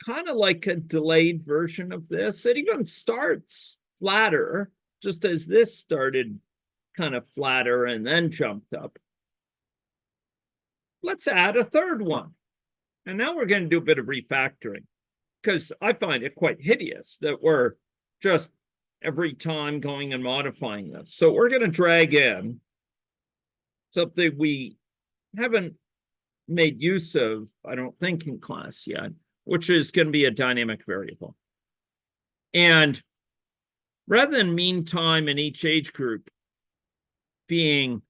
kind of like a delayed version of this. It even starts flatter, just as this started kind of flatter and then jumped up. Let's add a third one. And now we're going to do a bit of refactoring, because I find it quite hideous that we're just every time going and modifying this. So we're going to drag in something we haven't made use of, I don't think, in class yet, which is going to be a dynamic variable. And rather than mean time in each age group being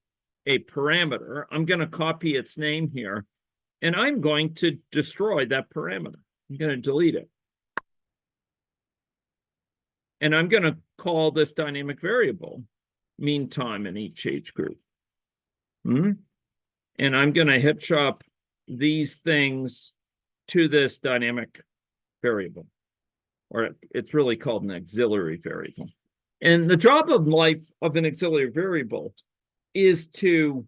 a parameter, I'm going to copy its name here, and I'm going to destroy that parameter. I'm going to delete it. And I'm going to call this dynamic variable mean time in each age group. And I'm going to hitch up these things to this dynamic variable, or it's really called an auxiliary variable. And the job of life of an auxiliary variable is to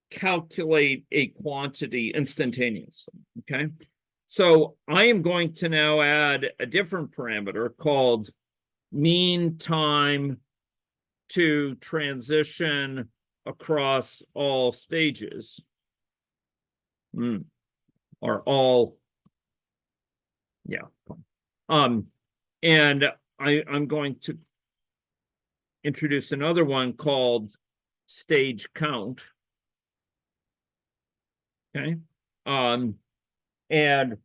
calculate a quantity instantaneously, okay? So I am going to now add a different parameter called mean time to transition across all stages, or all, yeah. And I'm going to introduce another one called stage count. Okay. And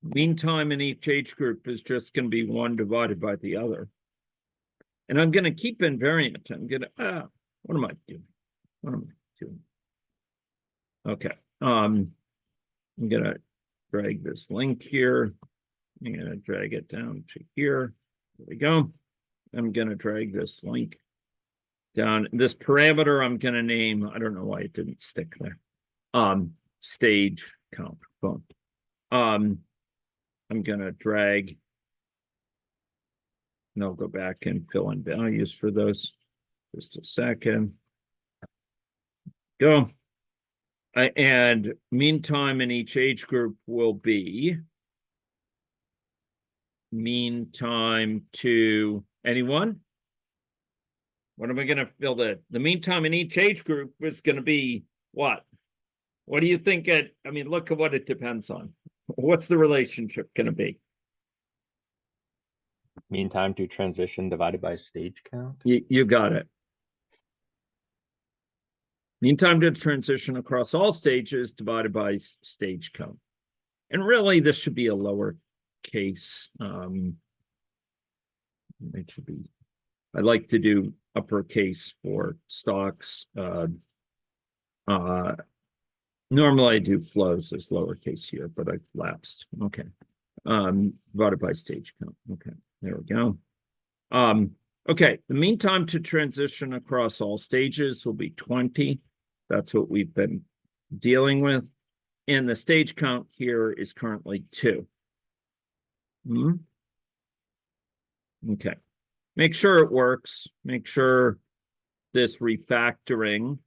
mean time in each age group is just going to be 1 divided by the other. And I'm going to keep invariant. I'm going to, what am I doing? What am I doing? Okay. I'm going to drag this link here. I'm going to drag it down to here. There we go. I'm going to drag this link down. This parameter I'm going to name, I don't know why it didn't stick there. stage count. Boom. I'm gonna drag. And I'll go back and fill in values for those. Just a second. Go. And mean time in each age group will be mean time to anyone? What am I going to fill the mean time in each age group is going to be what? What do you think I mean, look at what it depends on. What's the relationship going to be? Mean time to transition divided by stage count. You got it. Mean time to transition across all stages divided by stage count. And really, this should be a lower case. It should be. I like to do uppercase for stocks. Normally I do flows as lowercase here, but I've lapsed. Okay. Divided by stage count. Okay, there we go. Okay, the mean time to transition across all stages will be 20. That's what we've been dealing with. And the stage count here is currently 2. Okay. Make sure it works. Make sure this refactoring.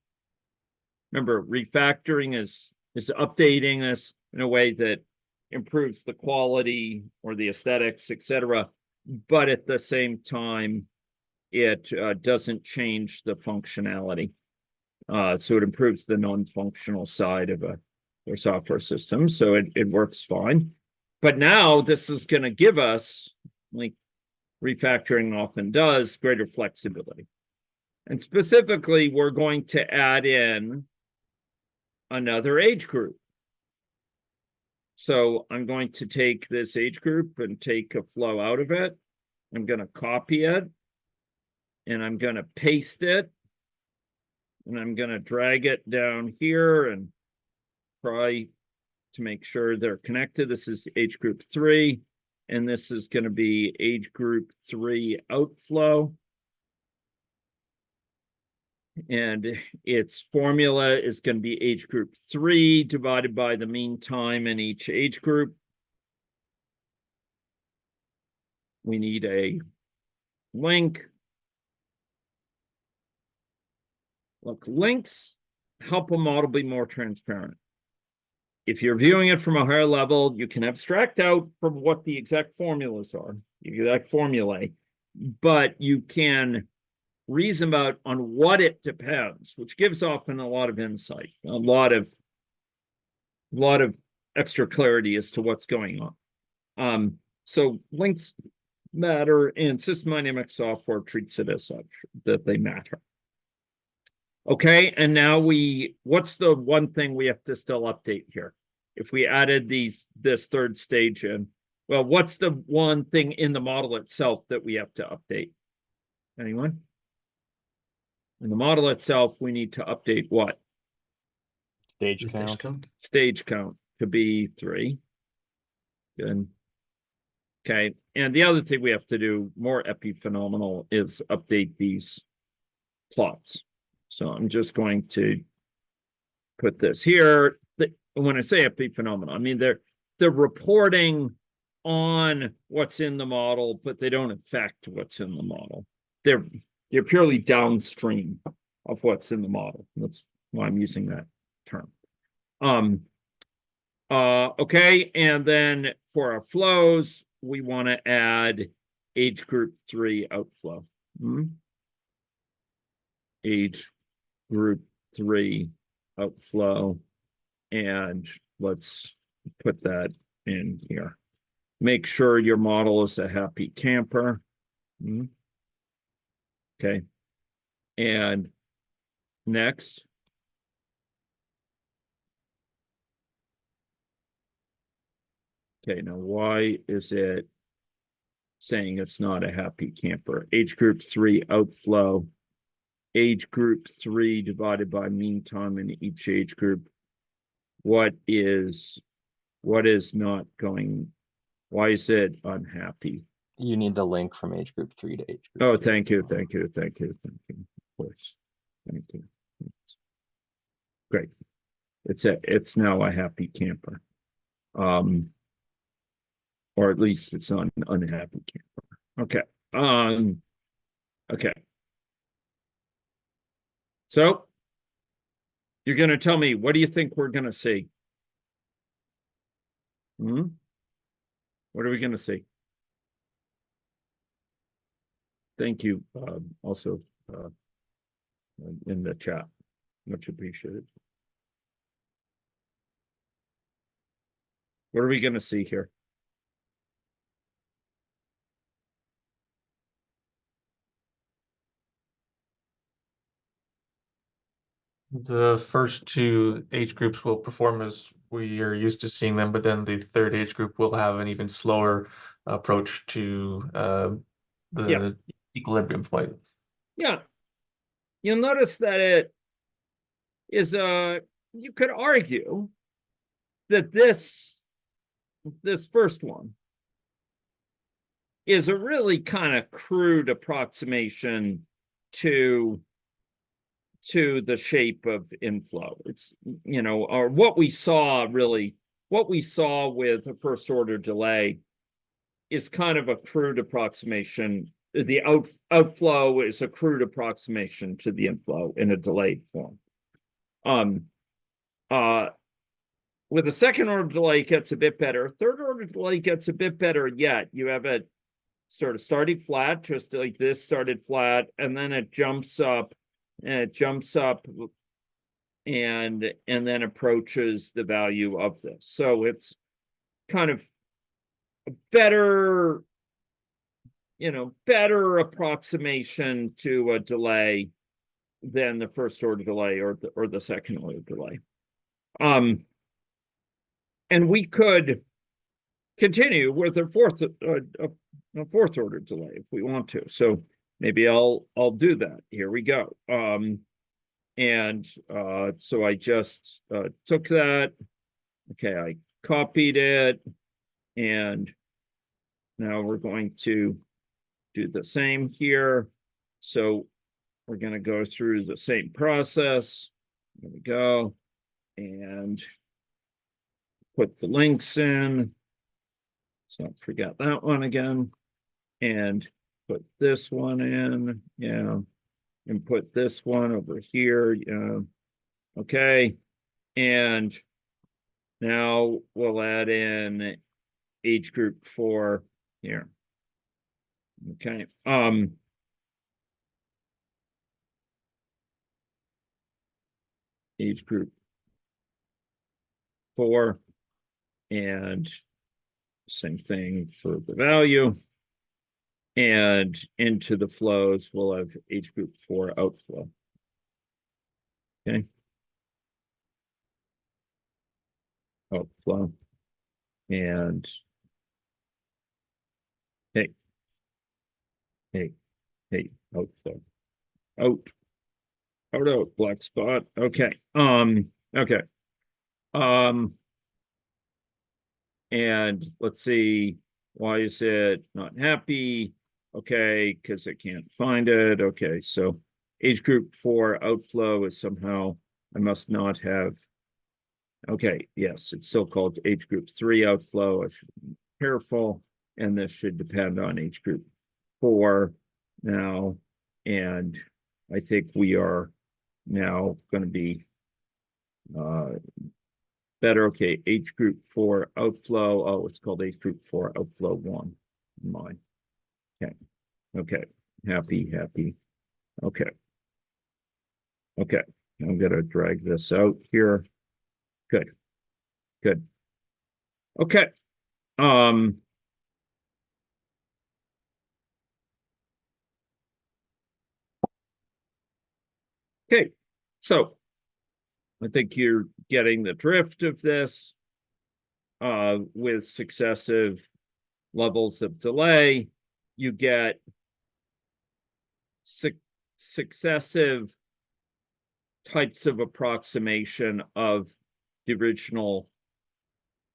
Remember, refactoring is updating this in a way that improves the quality or the aesthetics, etc. But at the same time, it doesn't change the functionality. So it improves the non-functional side of their software system. So it works fine. But now this is going to give us, like refactoring often does, greater flexibility. And specifically, we're going to add in another age group. So I'm going to take this age group and take a flow out of it. I'm going to copy it. And I'm going to paste it. And I'm going to drag it down here and try to make sure they're connected. This is age group 3. And this is going to be age group 3 outflow. And its formula is going to be age group 3 divided by the mean time in each age group. We need a link. Look, links help a model be more transparent. If you're viewing it from a higher level, you can abstract out from what the exact formulas are, the exact formulae, but you can reason about on what it depends, which gives often a lot of insight, a lot of extra clarity as to what's going on. So links matter, and system dynamics software treats it as such, that they matter. Okay, and now what's the one thing we have to still update here? If we added this third stage in, well, what's the one thing in the model itself that we have to update? Anyone? In the model itself, we need to update what? Stage count. Stage count to be 3. Good. Okay, and the other thing we have to do, more epiphenomenal, is update these plots. So I'm just going to put this here. When I say epiphenomenal, I mean they're reporting on what's in the model, but they don't affect what's in the model. They're purely downstream of what's in the model. That's why I'm using that term. Okay, and then for our flows, we want to add age group 3 outflow. Age group 3 outflow, and let's put that in here. Make sure your model is a happy camper. Okay, and next. Okay, now why is it saying it's not a happy camper? Age group 3 outflow. Age group 3 divided by mean time in each age group. What is not going? Why is it unhappy? You need the link from age group 3 to age group. Oh, 3. thank you. Of course. Thank you. Great. it's now a happy camper. Or at least it's not an unhappy camper. Okay. Okay. So you're going to tell me, what do you think we're going to see? What are we going to see? Thank you. Also in the chat. Much appreciated. What are we going to see here? The first two age groups will perform as we are used to seeing them, but then the third age group will have an even slower approach to the equilibrium point. Yeah. You'll notice that it is you could argue that this first one is a really kind of crude approximation to the shape of inflow. It's, or what we saw with a first order delay is kind of a crude approximation. The outflow is a crude approximation to the inflow in a delayed form. With a second order delay, it gets a bit better. Third order delay gets a bit better yet. You have it sort of starting flat, just like this started flat, and then it jumps up, and then approaches the value of this. So it's kind of a better approximation to a delay than the first order delay or the second order delay. And we could continue with a fourth order delay if we want to. So maybe I'll do that. Here we go. So I just took that. Okay, I copied it, and now we're going to do the same here. So we're going to go through the same process. There we go. And put the links in. Let's not forget that one again. And put this one in. Yeah. And put this one over here. Yeah. Okay. And now we'll add in age group 4 here. Okay. Age group 4, and same thing for the value. And into the flows, we'll have age group 4 outflow. Okay. Outflow. And hey, outflow. Out, black spot. Okay. Okay. And let's see, why is it not happy? Okay, because I can't find it. Okay, so age group 4 outflow is somehow, I must not have. Okay, yes, it's still called age group 3 outflow. I should be careful, and this should depend on age group 4 now. And I think we are now going to be better. Okay, age group 4 outflow. Oh, it's called age group 4 outflow 1. Mine. Okay. Happy. Okay. I'm gonna drag this out here. Good. Okay. Okay, so I think you're getting the drift of this. With successive levels of delay, you get successive types of approximation of the original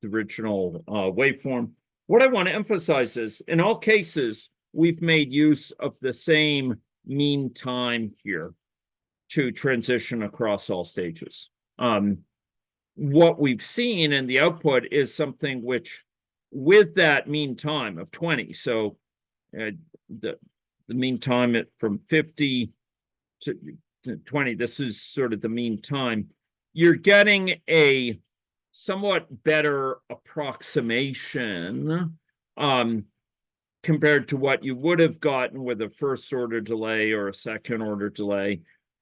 waveform. What I want to emphasize is, in all cases, we've made use of the same mean time here to transition across all stages. what we've seen in the output is something which, with that mean time of 20, so the mean time from 50 to 20, this is sort of the mean time, you're getting a somewhat better approximation compared to what you would have gotten with a first order delay or a second order delay,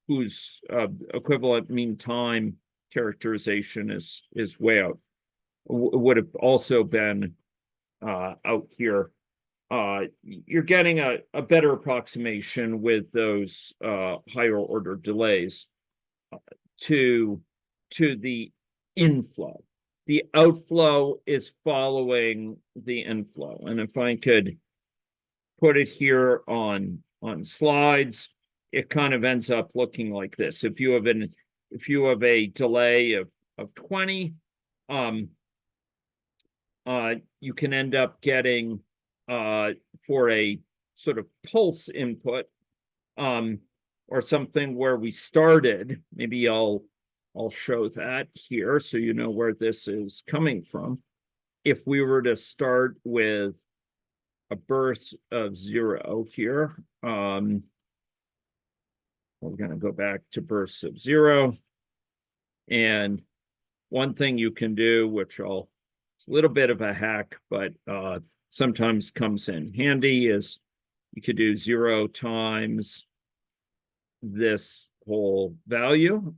whose equivalent mean time characterization is way out, would have also been out here. You're getting a better approximation with those higher order delays to the inflow. The outflow is following the inflow. And if I could put it here on slides, it kind of ends up looking like this. If you have a delay of 20, you can end up getting for a sort of pulse input, or something where we started, maybe I'll show that here so you know where this is coming from. If we were to start with a birth of 0 here, we're going to go back to births of 0. And one thing you can do, which it's a little bit of a hack, but sometimes comes in handy, is you could do 0 times this whole value.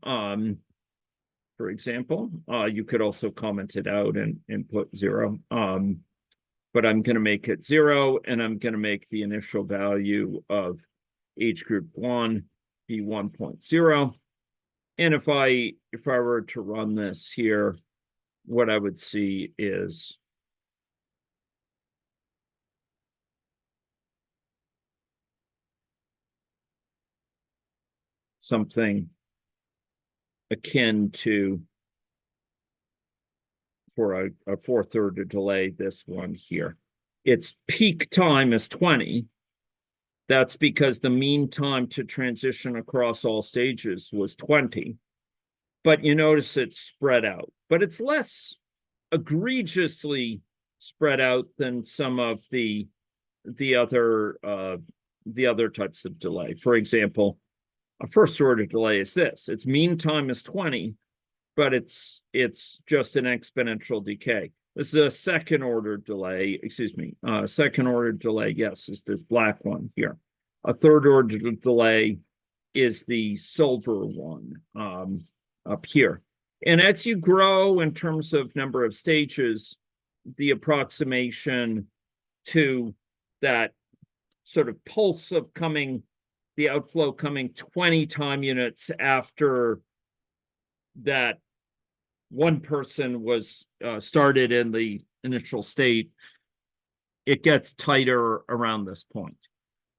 For example, you could also comment it out and put 0. But I'm going to make it 0, and I'm going to make the initial value of age group 1 be 1.0. And if I were to run this here, what I would see is something akin to, for a fourth order delay, this one here. Its peak time is 20. That's because the mean time to transition across all stages was 20. But you notice it's spread out. But it's less egregiously spread out than some of the other types of delay. For example, a first order delay is this. Its mean time is 20, but it's just an exponential decay. This is a second order delay, second order delay, yes, is this black one here. A third order delay is the silver one up here. And as you grow in terms of number of stages, the approximation to that sort of pulse of the outflow coming 20 time units after that one person was started in the initial state, it gets tighter around this point.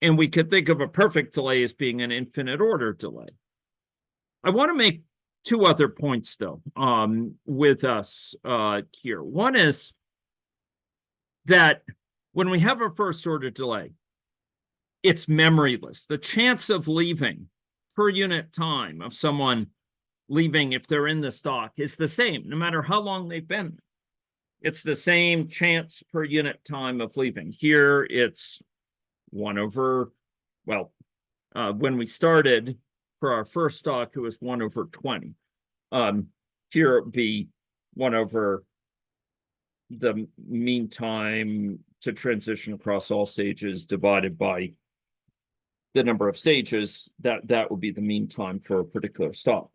And we could think of a perfect delay as being an infinite order delay. I want to make 2 other points, though, with us here. One is that when we have a first order delay, it's memoryless. The chance of leaving per unit time of someone leaving, if they're in the stock, is the same, no matter how long they've been. It's the same chance per unit time of leaving. Here, it's 1 over, well, when we started for our first stock, it was 1 over 20. Here it would be 1 over the mean time to transition across all stages divided by the number of stages. That would be the mean time for a particular stock.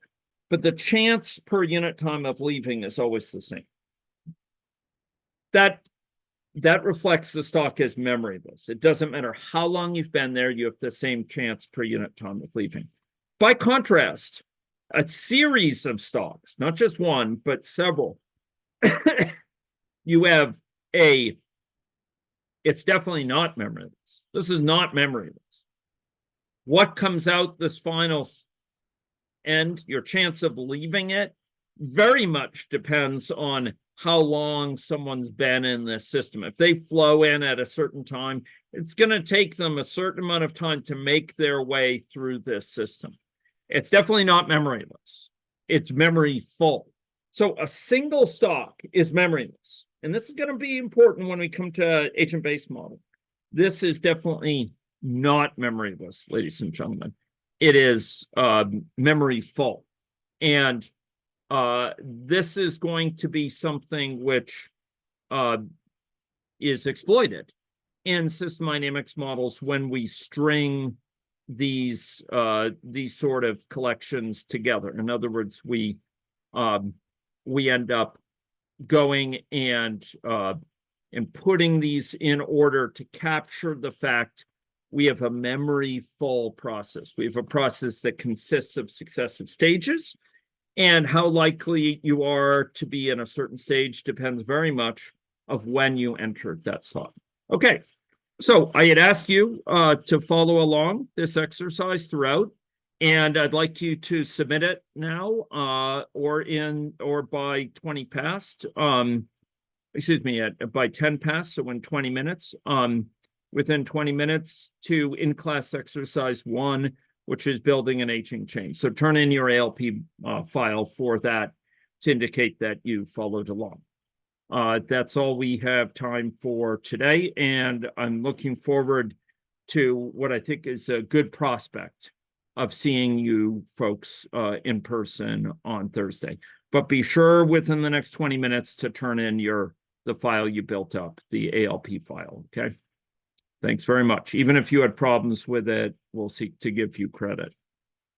But the chance per unit time of leaving is always the same. That reflects the stock as memoryless. It doesn't matter how long you've been there, you have the same chance per unit time of leaving. By contrast, a series of stocks, not just one, but several, you have it's definitely not memoryless. This is not memoryless. What comes out this final end, your chance of leaving it, very much depends on how long someone's been in this system. If they flow in at a certain time, it's going to take them a certain amount of time to make their way through this system. It's definitely not memoryless. It's memory full. So a single stock is memoryless. And this is going to be important when we come to agent-based model. This is definitely not memoryless, ladies and gentlemen. It is memory full. And this is going to be something which is exploited in system dynamics models when we string these sort of collections together. In other words, we end up going and putting these in order to capture the fact we have a memory full process. We have a process that consists of successive stages, and how likely you are to be in a certain stage depends very much of when you entered that slot. Okay, so I had asked you to follow along this exercise throughout, and I'd like you to submit it now or by 20 past. Excuse me, by 10 past, so in 20 minutes. Within 20 minutes to in-class exercise 1, which is building an aging chain. So turn in your ALP file for that to indicate that you followed along. That's all we have time for today, and I'm looking forward to what I think is a good prospect of seeing you folks in person on Thursday. But be sure within the next 20 minutes to turn in the file you built up, the ALP file, okay? Thanks very much. Even if you had problems with it, we'll seek to give you credit.